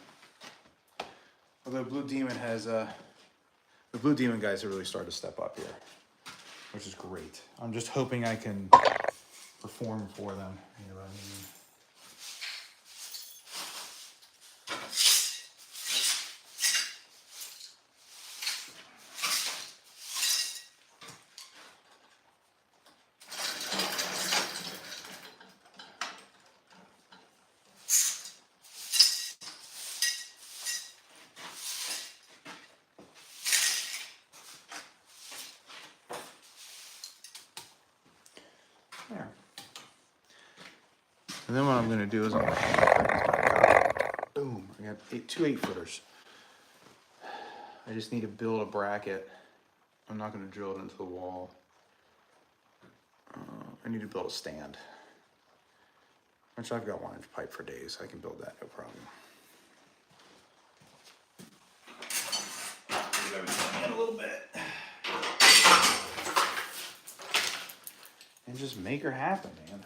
Although Blue Demon has, the Blue Demon guys have really started to step up here, which is great. I'm just hoping I can perform for them. You know what I mean? There. And then what I'm going to do is I'm going to boom. I got two 8-footers. I just need to build a bracket. I'm not going to drill it into the wall. I need to build a stand, which I've got 1-inch pipe for days. I can build that, no problem. Move everything in a little bit. And just make her happen, man.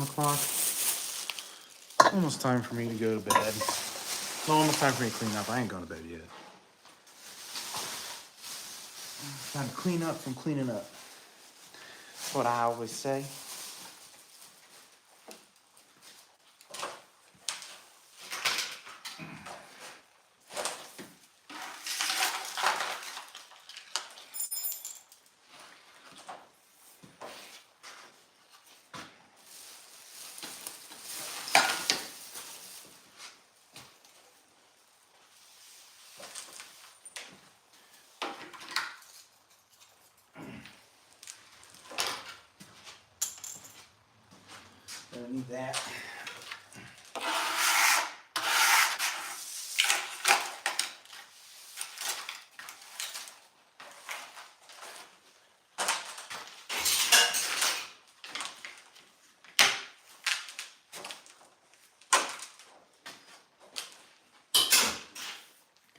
O'clock. Almost time for me to go to bed. No, almost time for me to clean up. I ain't going to bed yet. Time to clean up from cleaning up. That's what I always say. Gonna need that.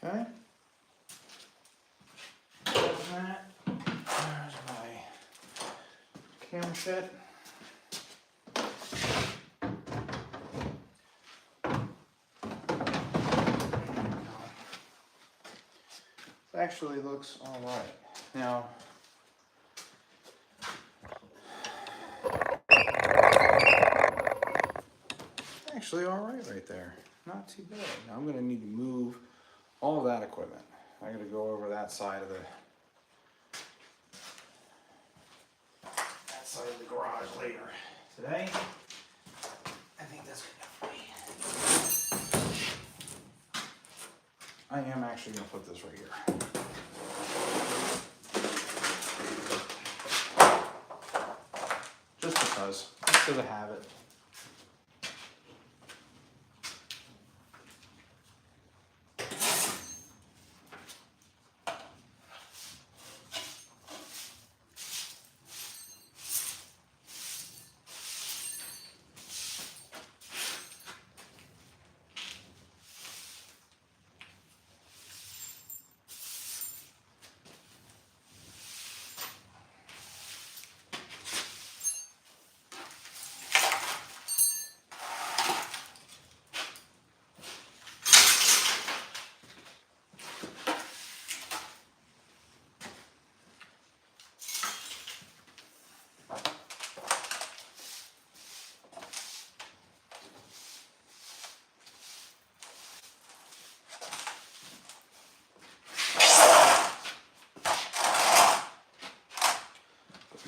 Okay. There's that. There's my camera shed. Actually looks all right. Now, actually all right there. Not too bad. Now I'm gonna need to move all of that equipment. I gotta go over that side of the garage later. Today, I think that's good enough for me. I am actually gonna put this right here. Just because I have it.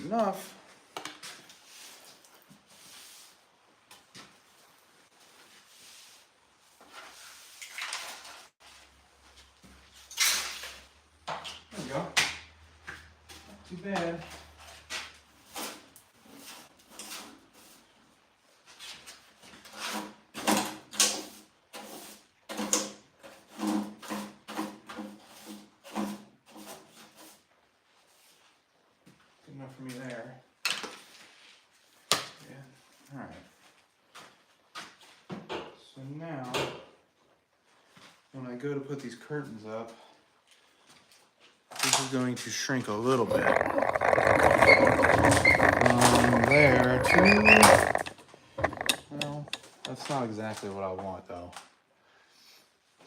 Enough. go. Not too bad. Good enough for me there. Yeah. All right. So now, when I go to put these curtains up, this is going to shrink a little bit. From there to, well, that's not exactly what I want though.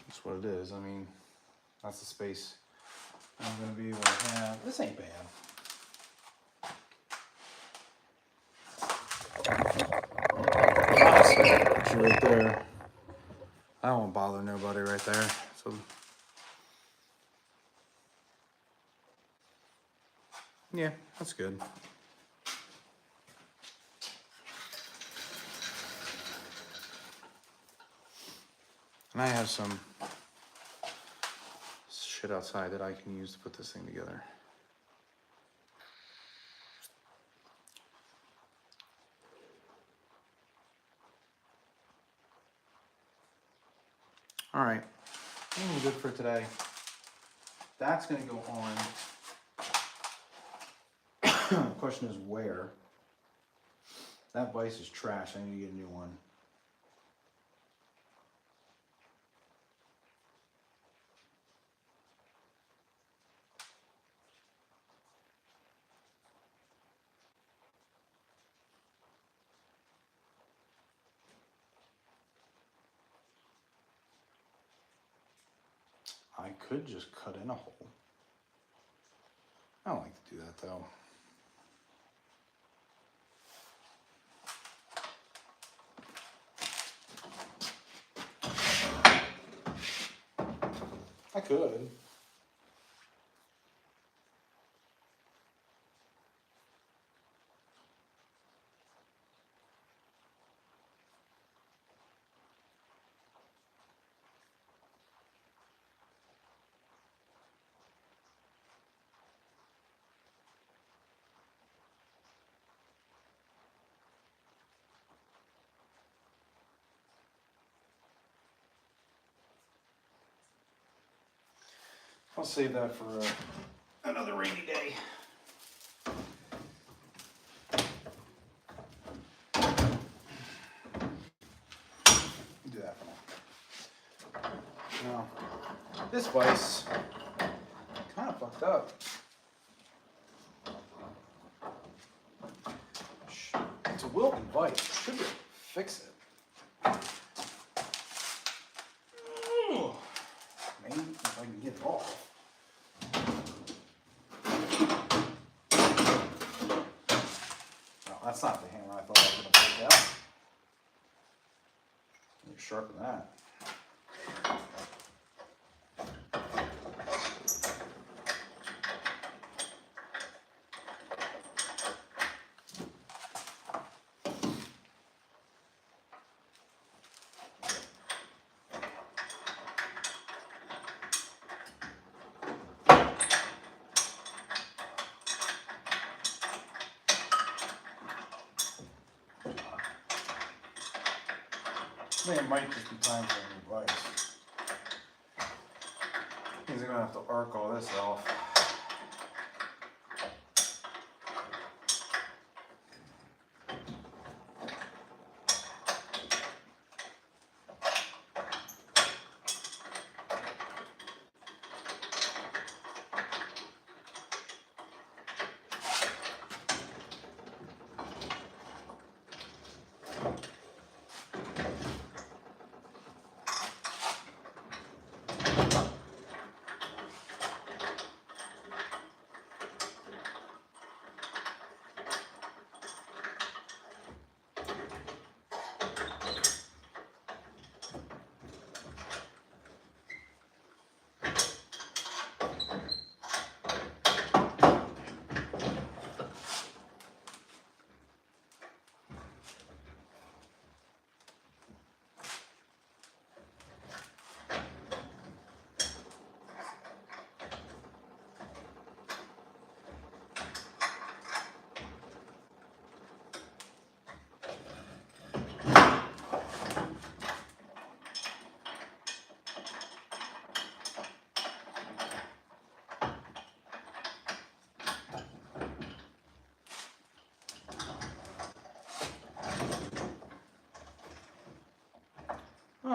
That's what it is. I mean, that's the space I'm going to be able to have. This ain't bad. Right there. That won't bother nobody right there. So yeah, that's good. And I have some shit outside that I can use to put this thing together. All right, I think we're good for today. That's going to go on. The question is where. That vise is trash. I need to get a new one. I could just cut in a hole. I don't like to do that though. I could. I'll save that for another rainy day. Do that for now. Now, this vise kind of fucked up. It's a Welding vise. Should be able to fix it. Maybe if I can get it off. No, that's not the hammer I thought I was going to take out. Let me sharpen that. I think it might just be time for a new vise. Means I'm gonna have to arc all this off.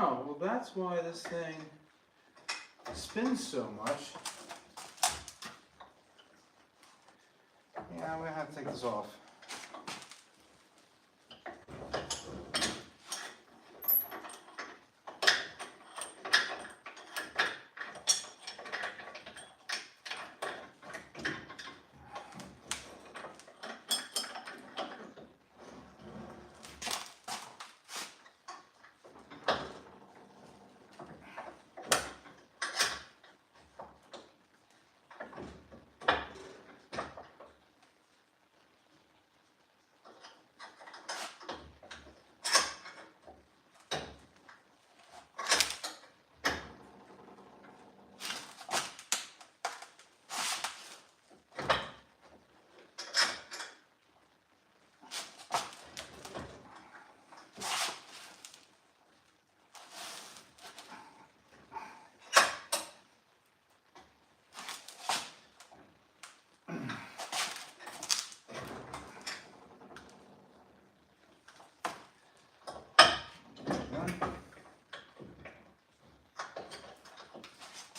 Oh, well that's why this thing spins so much. Yeah, I'm gonna have to take this off.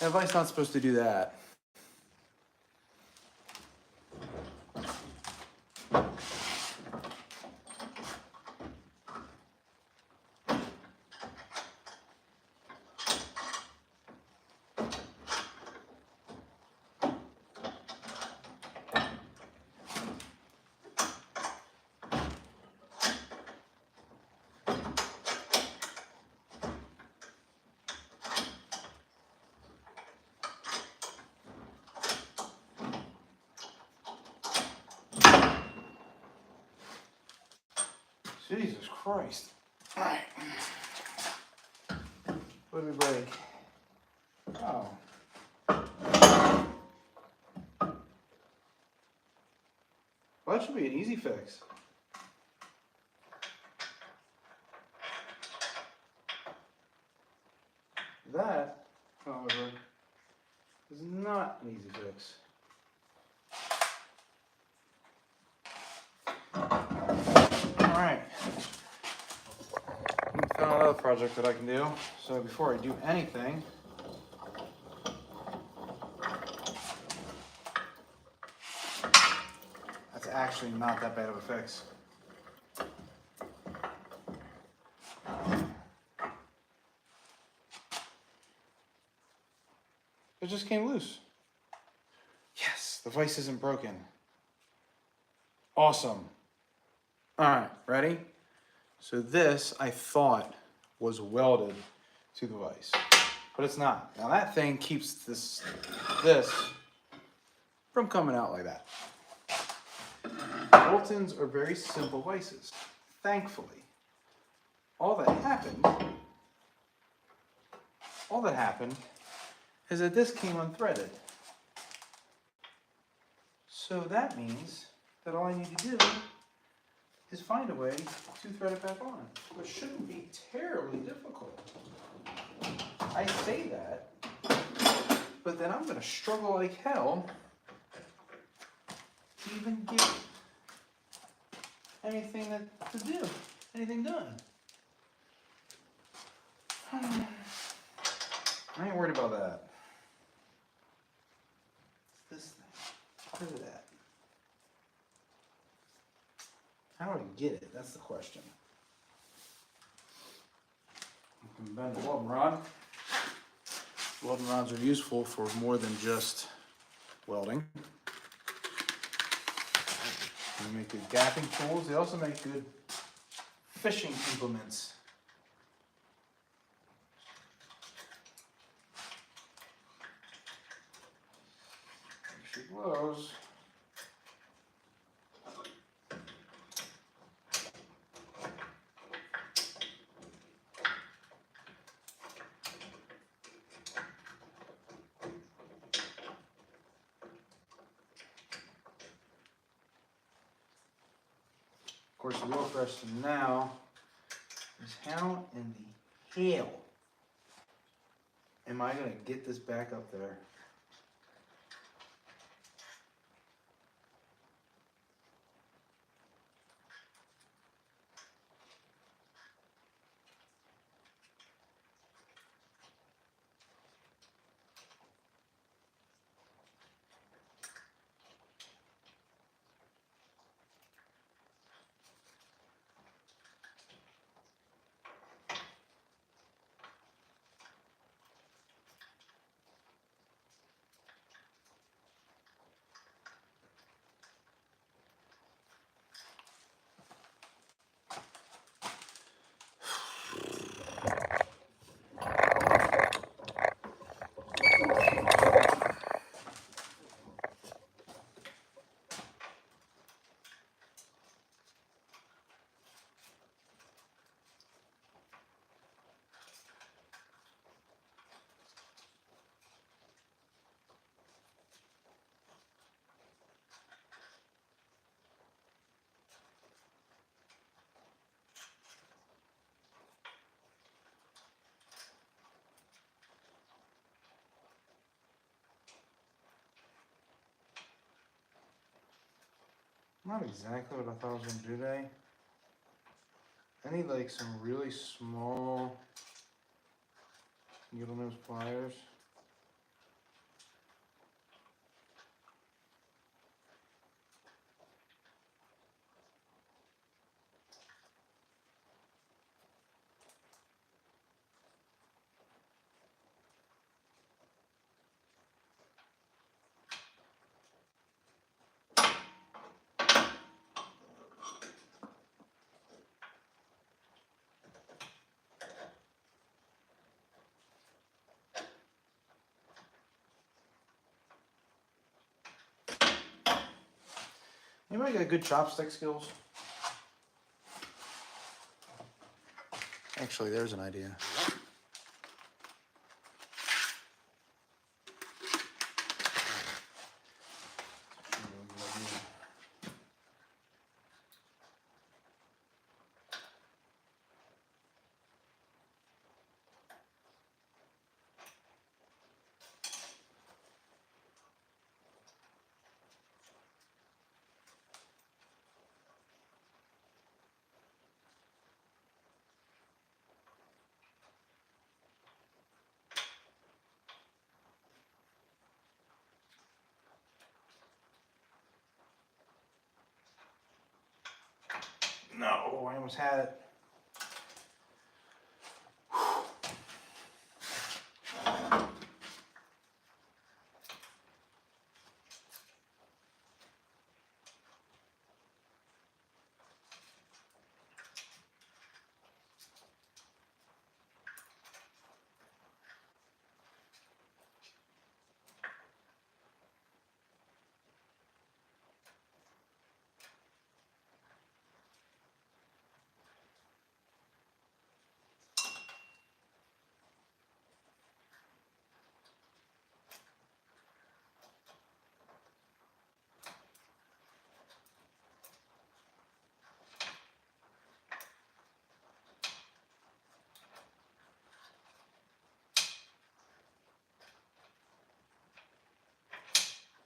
That vise not supposed to do that. Jesus Christ. All right. What did we break? Oh. Well, that should be an easy fix. That, however, is not an easy fix. Alright. Found another project that I can do. So before I do anything, that's actually not that bad of a fix. It just came loose. Yes, the vise isn't broken. Awesome. Alright, ready? So this, I thought, was welded to the vise, but it's not. Now that thing keeps this from coming out like that. Boltons are very simple vices, thankfully. All that happened is that this came unthreaded. So that means that all I need to do is find a way to thread it back on, which shouldn't be terribly difficult. I say that, but then I'm gonna struggle like hell to even get anything done. I ain't worried about that. It's this thing. Look at that. How do I get it? That's the question. You can bend the welding rod. Welding rods are useful for more than just welding. They make good gapping tools. They also make good fishing implements. Make sure it glows. Of course, the real question now is how in the hell am I going to get this back up there? Not exactly what I thought I was gonna do today. I need like some really small needle nose pliers. Anybody got good chopstick skills? Actually, there's an idea. No, I almost had it.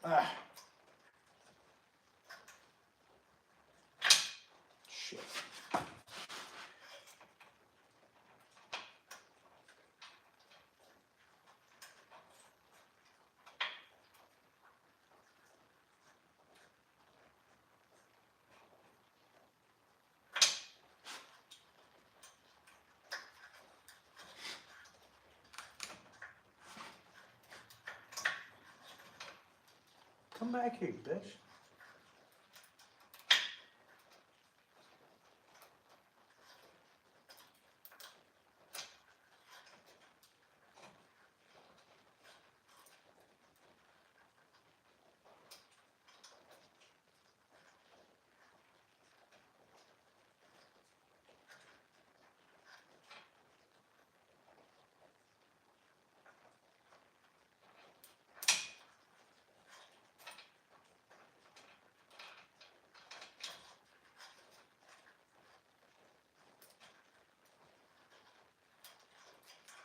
Ah. Shit. Come back here, you bitch.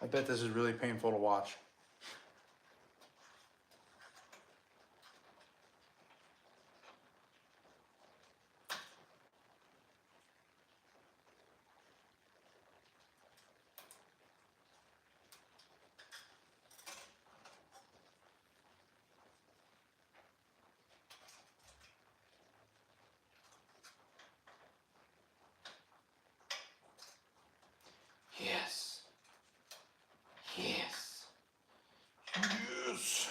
I bet this is really painful to watch. Yes. Yes. Yes.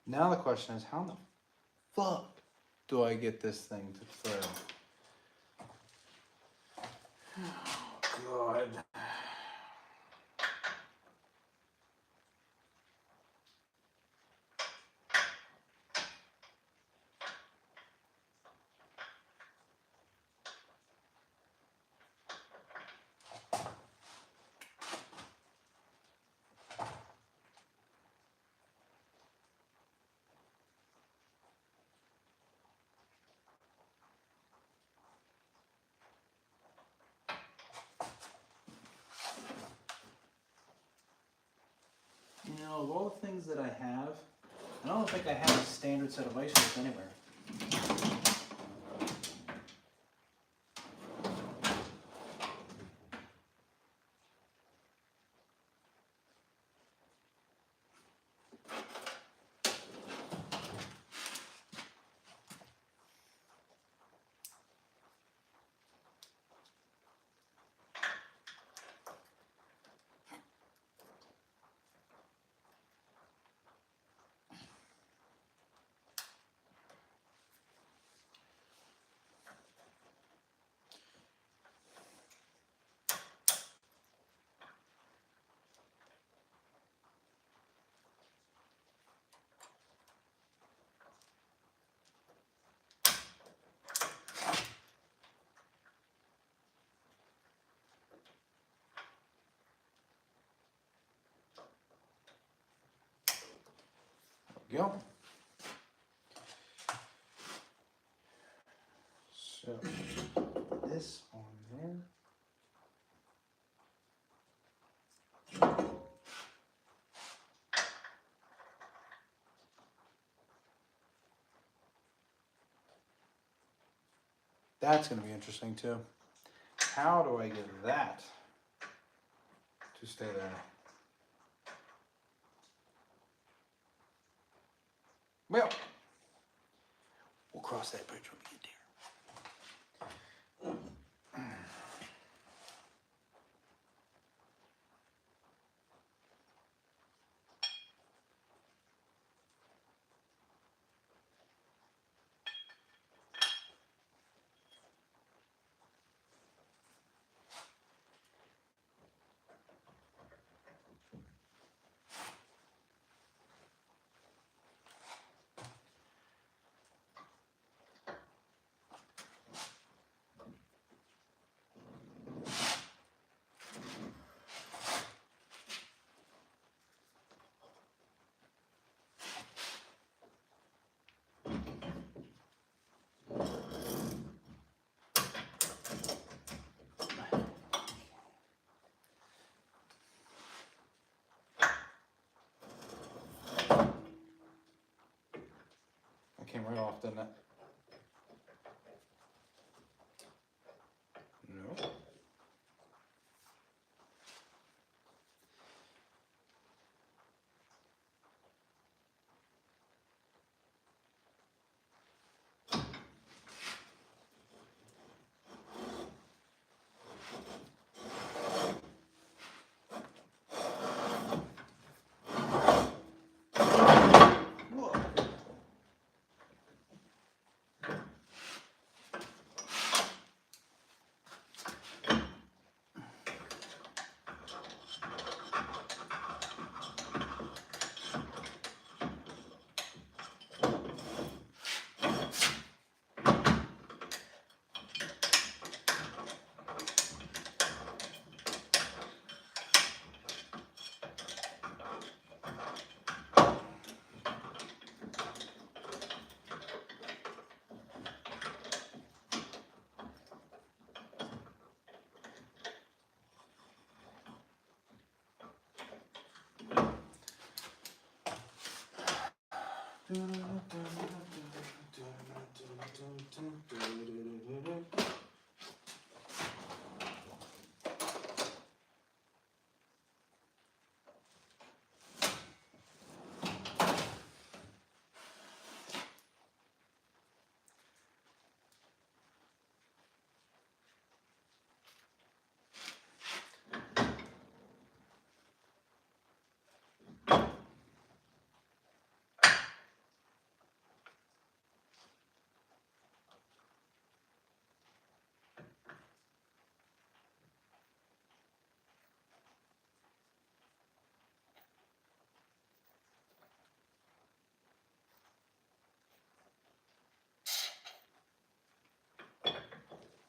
Now the question is, how the fuck do I get this thing to thread? Oh, God. know, of all the things that I have, I don't think I have a standard set of vice grips anywhere. Go. So this on there. That's going to be interesting too. How do I get that to stay there? Well, we'll cross that bridge when we get there. Came right off, didn't it? No.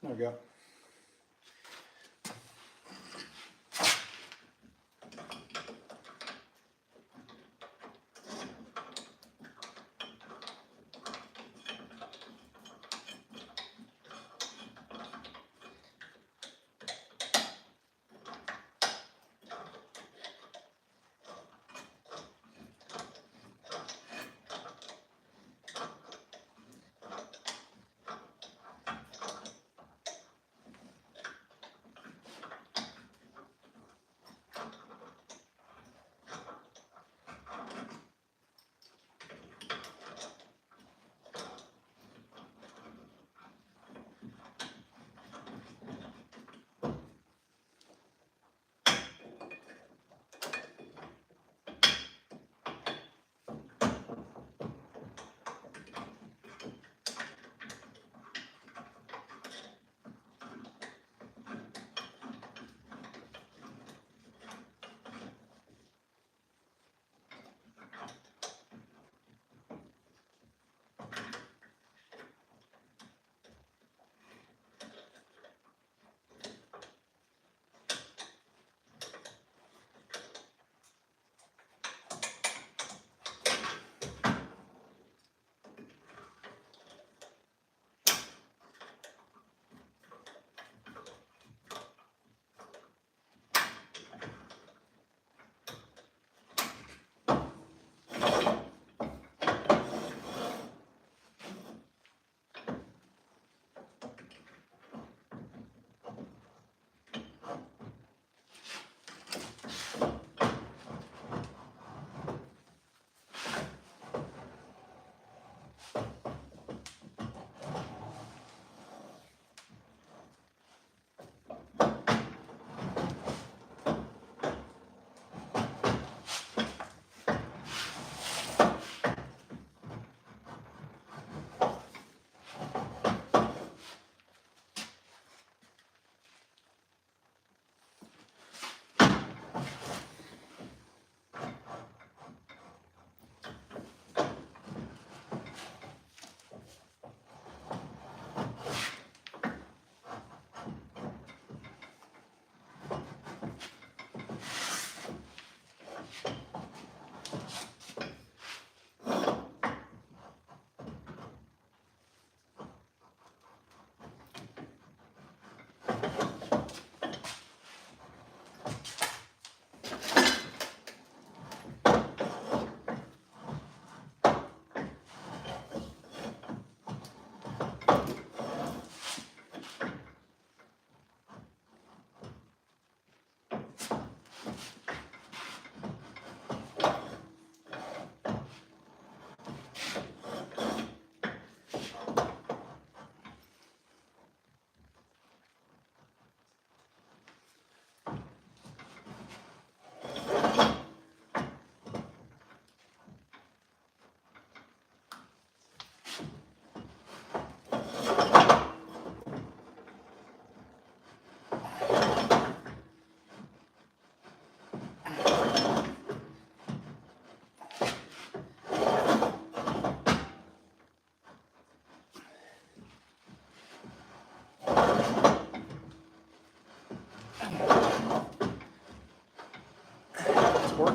There we go.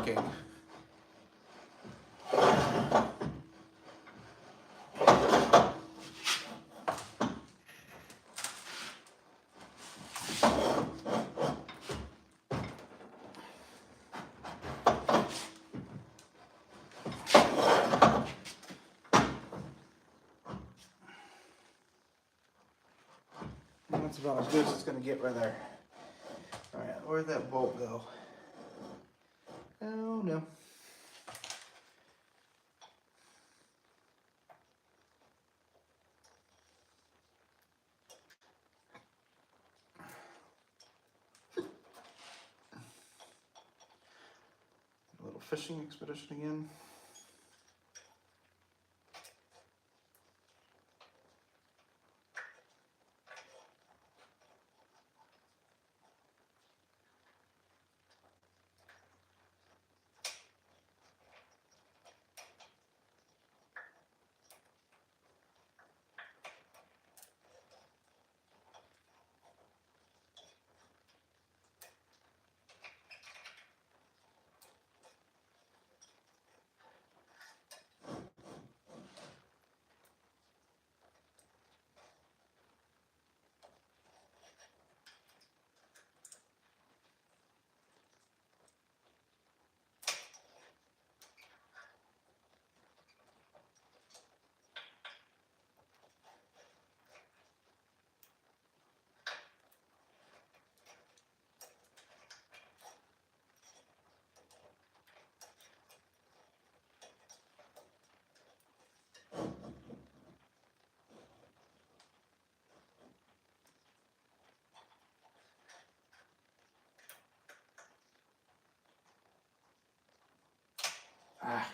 working. That's about as good as it's going to get right there. All right, where'd that bolt go? Oh no. A little fishing expedition again. Ah.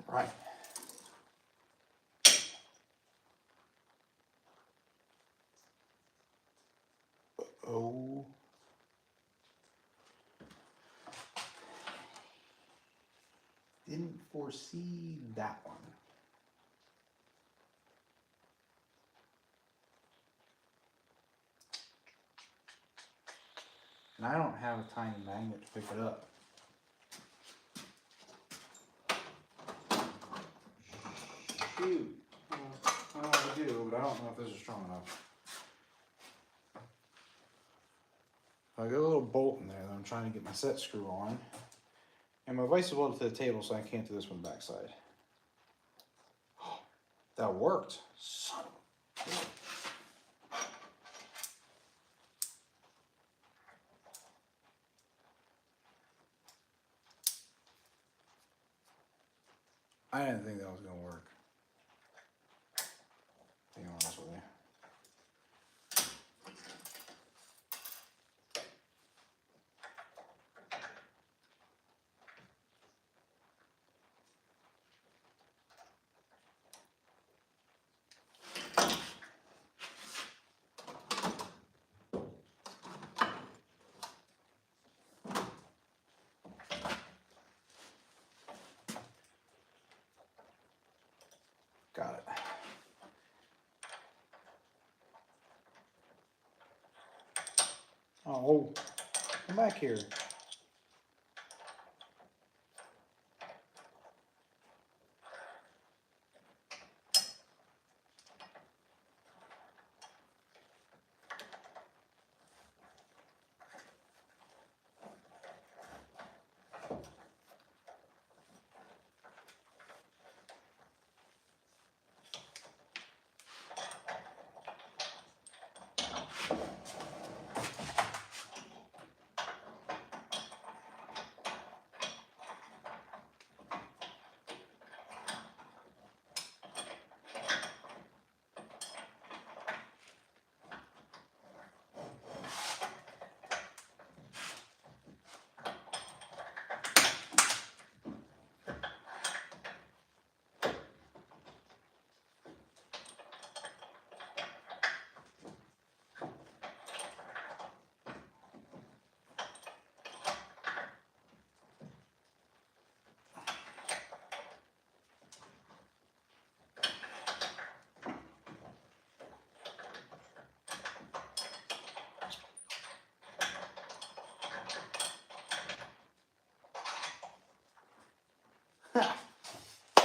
Right. Oh. Didn't foresee that one. And I don't have a tiny magnet to pick it up. Shoot. Well, I do, but I don't know if this is strong enough. I got a little bolt in there that I'm trying to get my set screw on. And my vise is welded to the table, so I can't do this one backside. That worked. Son of a... I didn't think that was gonna work. To be honest with you. Got it. Oh, come back here.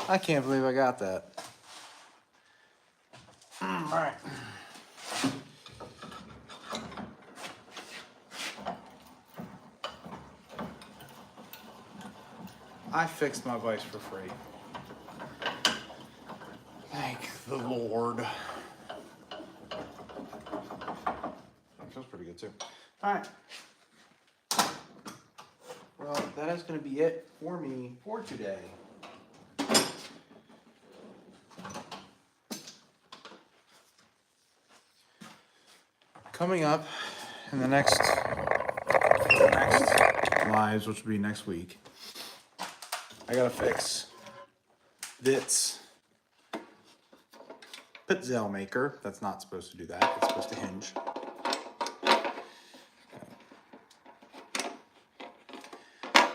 I can't believe I got that. All right. I fixed my vise for free. Thank the Lord. That feels pretty good too. All right. Well, that is going to be it for me for today. Coming up in the next lives, which will be next week, I gotta fix this Pitzel maker. That's not supposed to do that. It's supposed to hinge.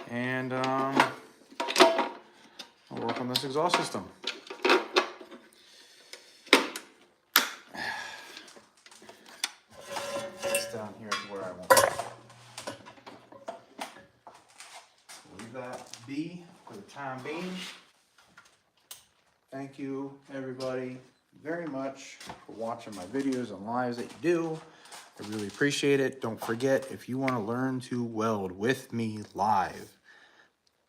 And I'll work on this exhaust system. It's down here is where I want it. Leave that be for the time being. Thank you, everybody, very much for watching my videos and lives that you do. I really appreciate it. Don't forget, if you want to learn to weld with me live,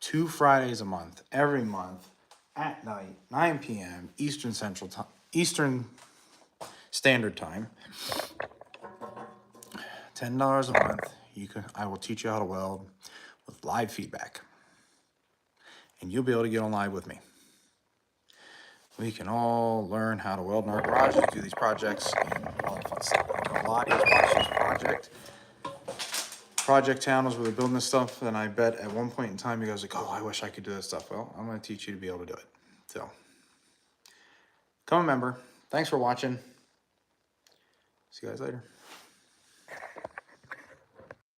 2 Fridays a month, every month, at night, 9 p.m. Eastern Standard Time. $10 a month. I will teach you how to weld with live feedback, and you'll be able to get on live with me. We can all learn how to weld in our garages, do these projects, and all that fun stuff. A lot of you watch this project channels where they're building this stuff, and I bet at one point in time you guys are like, oh, I wish I could do this stuff. Well, I'm going to teach you to be able to do it. So, come a member. Thanks for watching. See you guys later.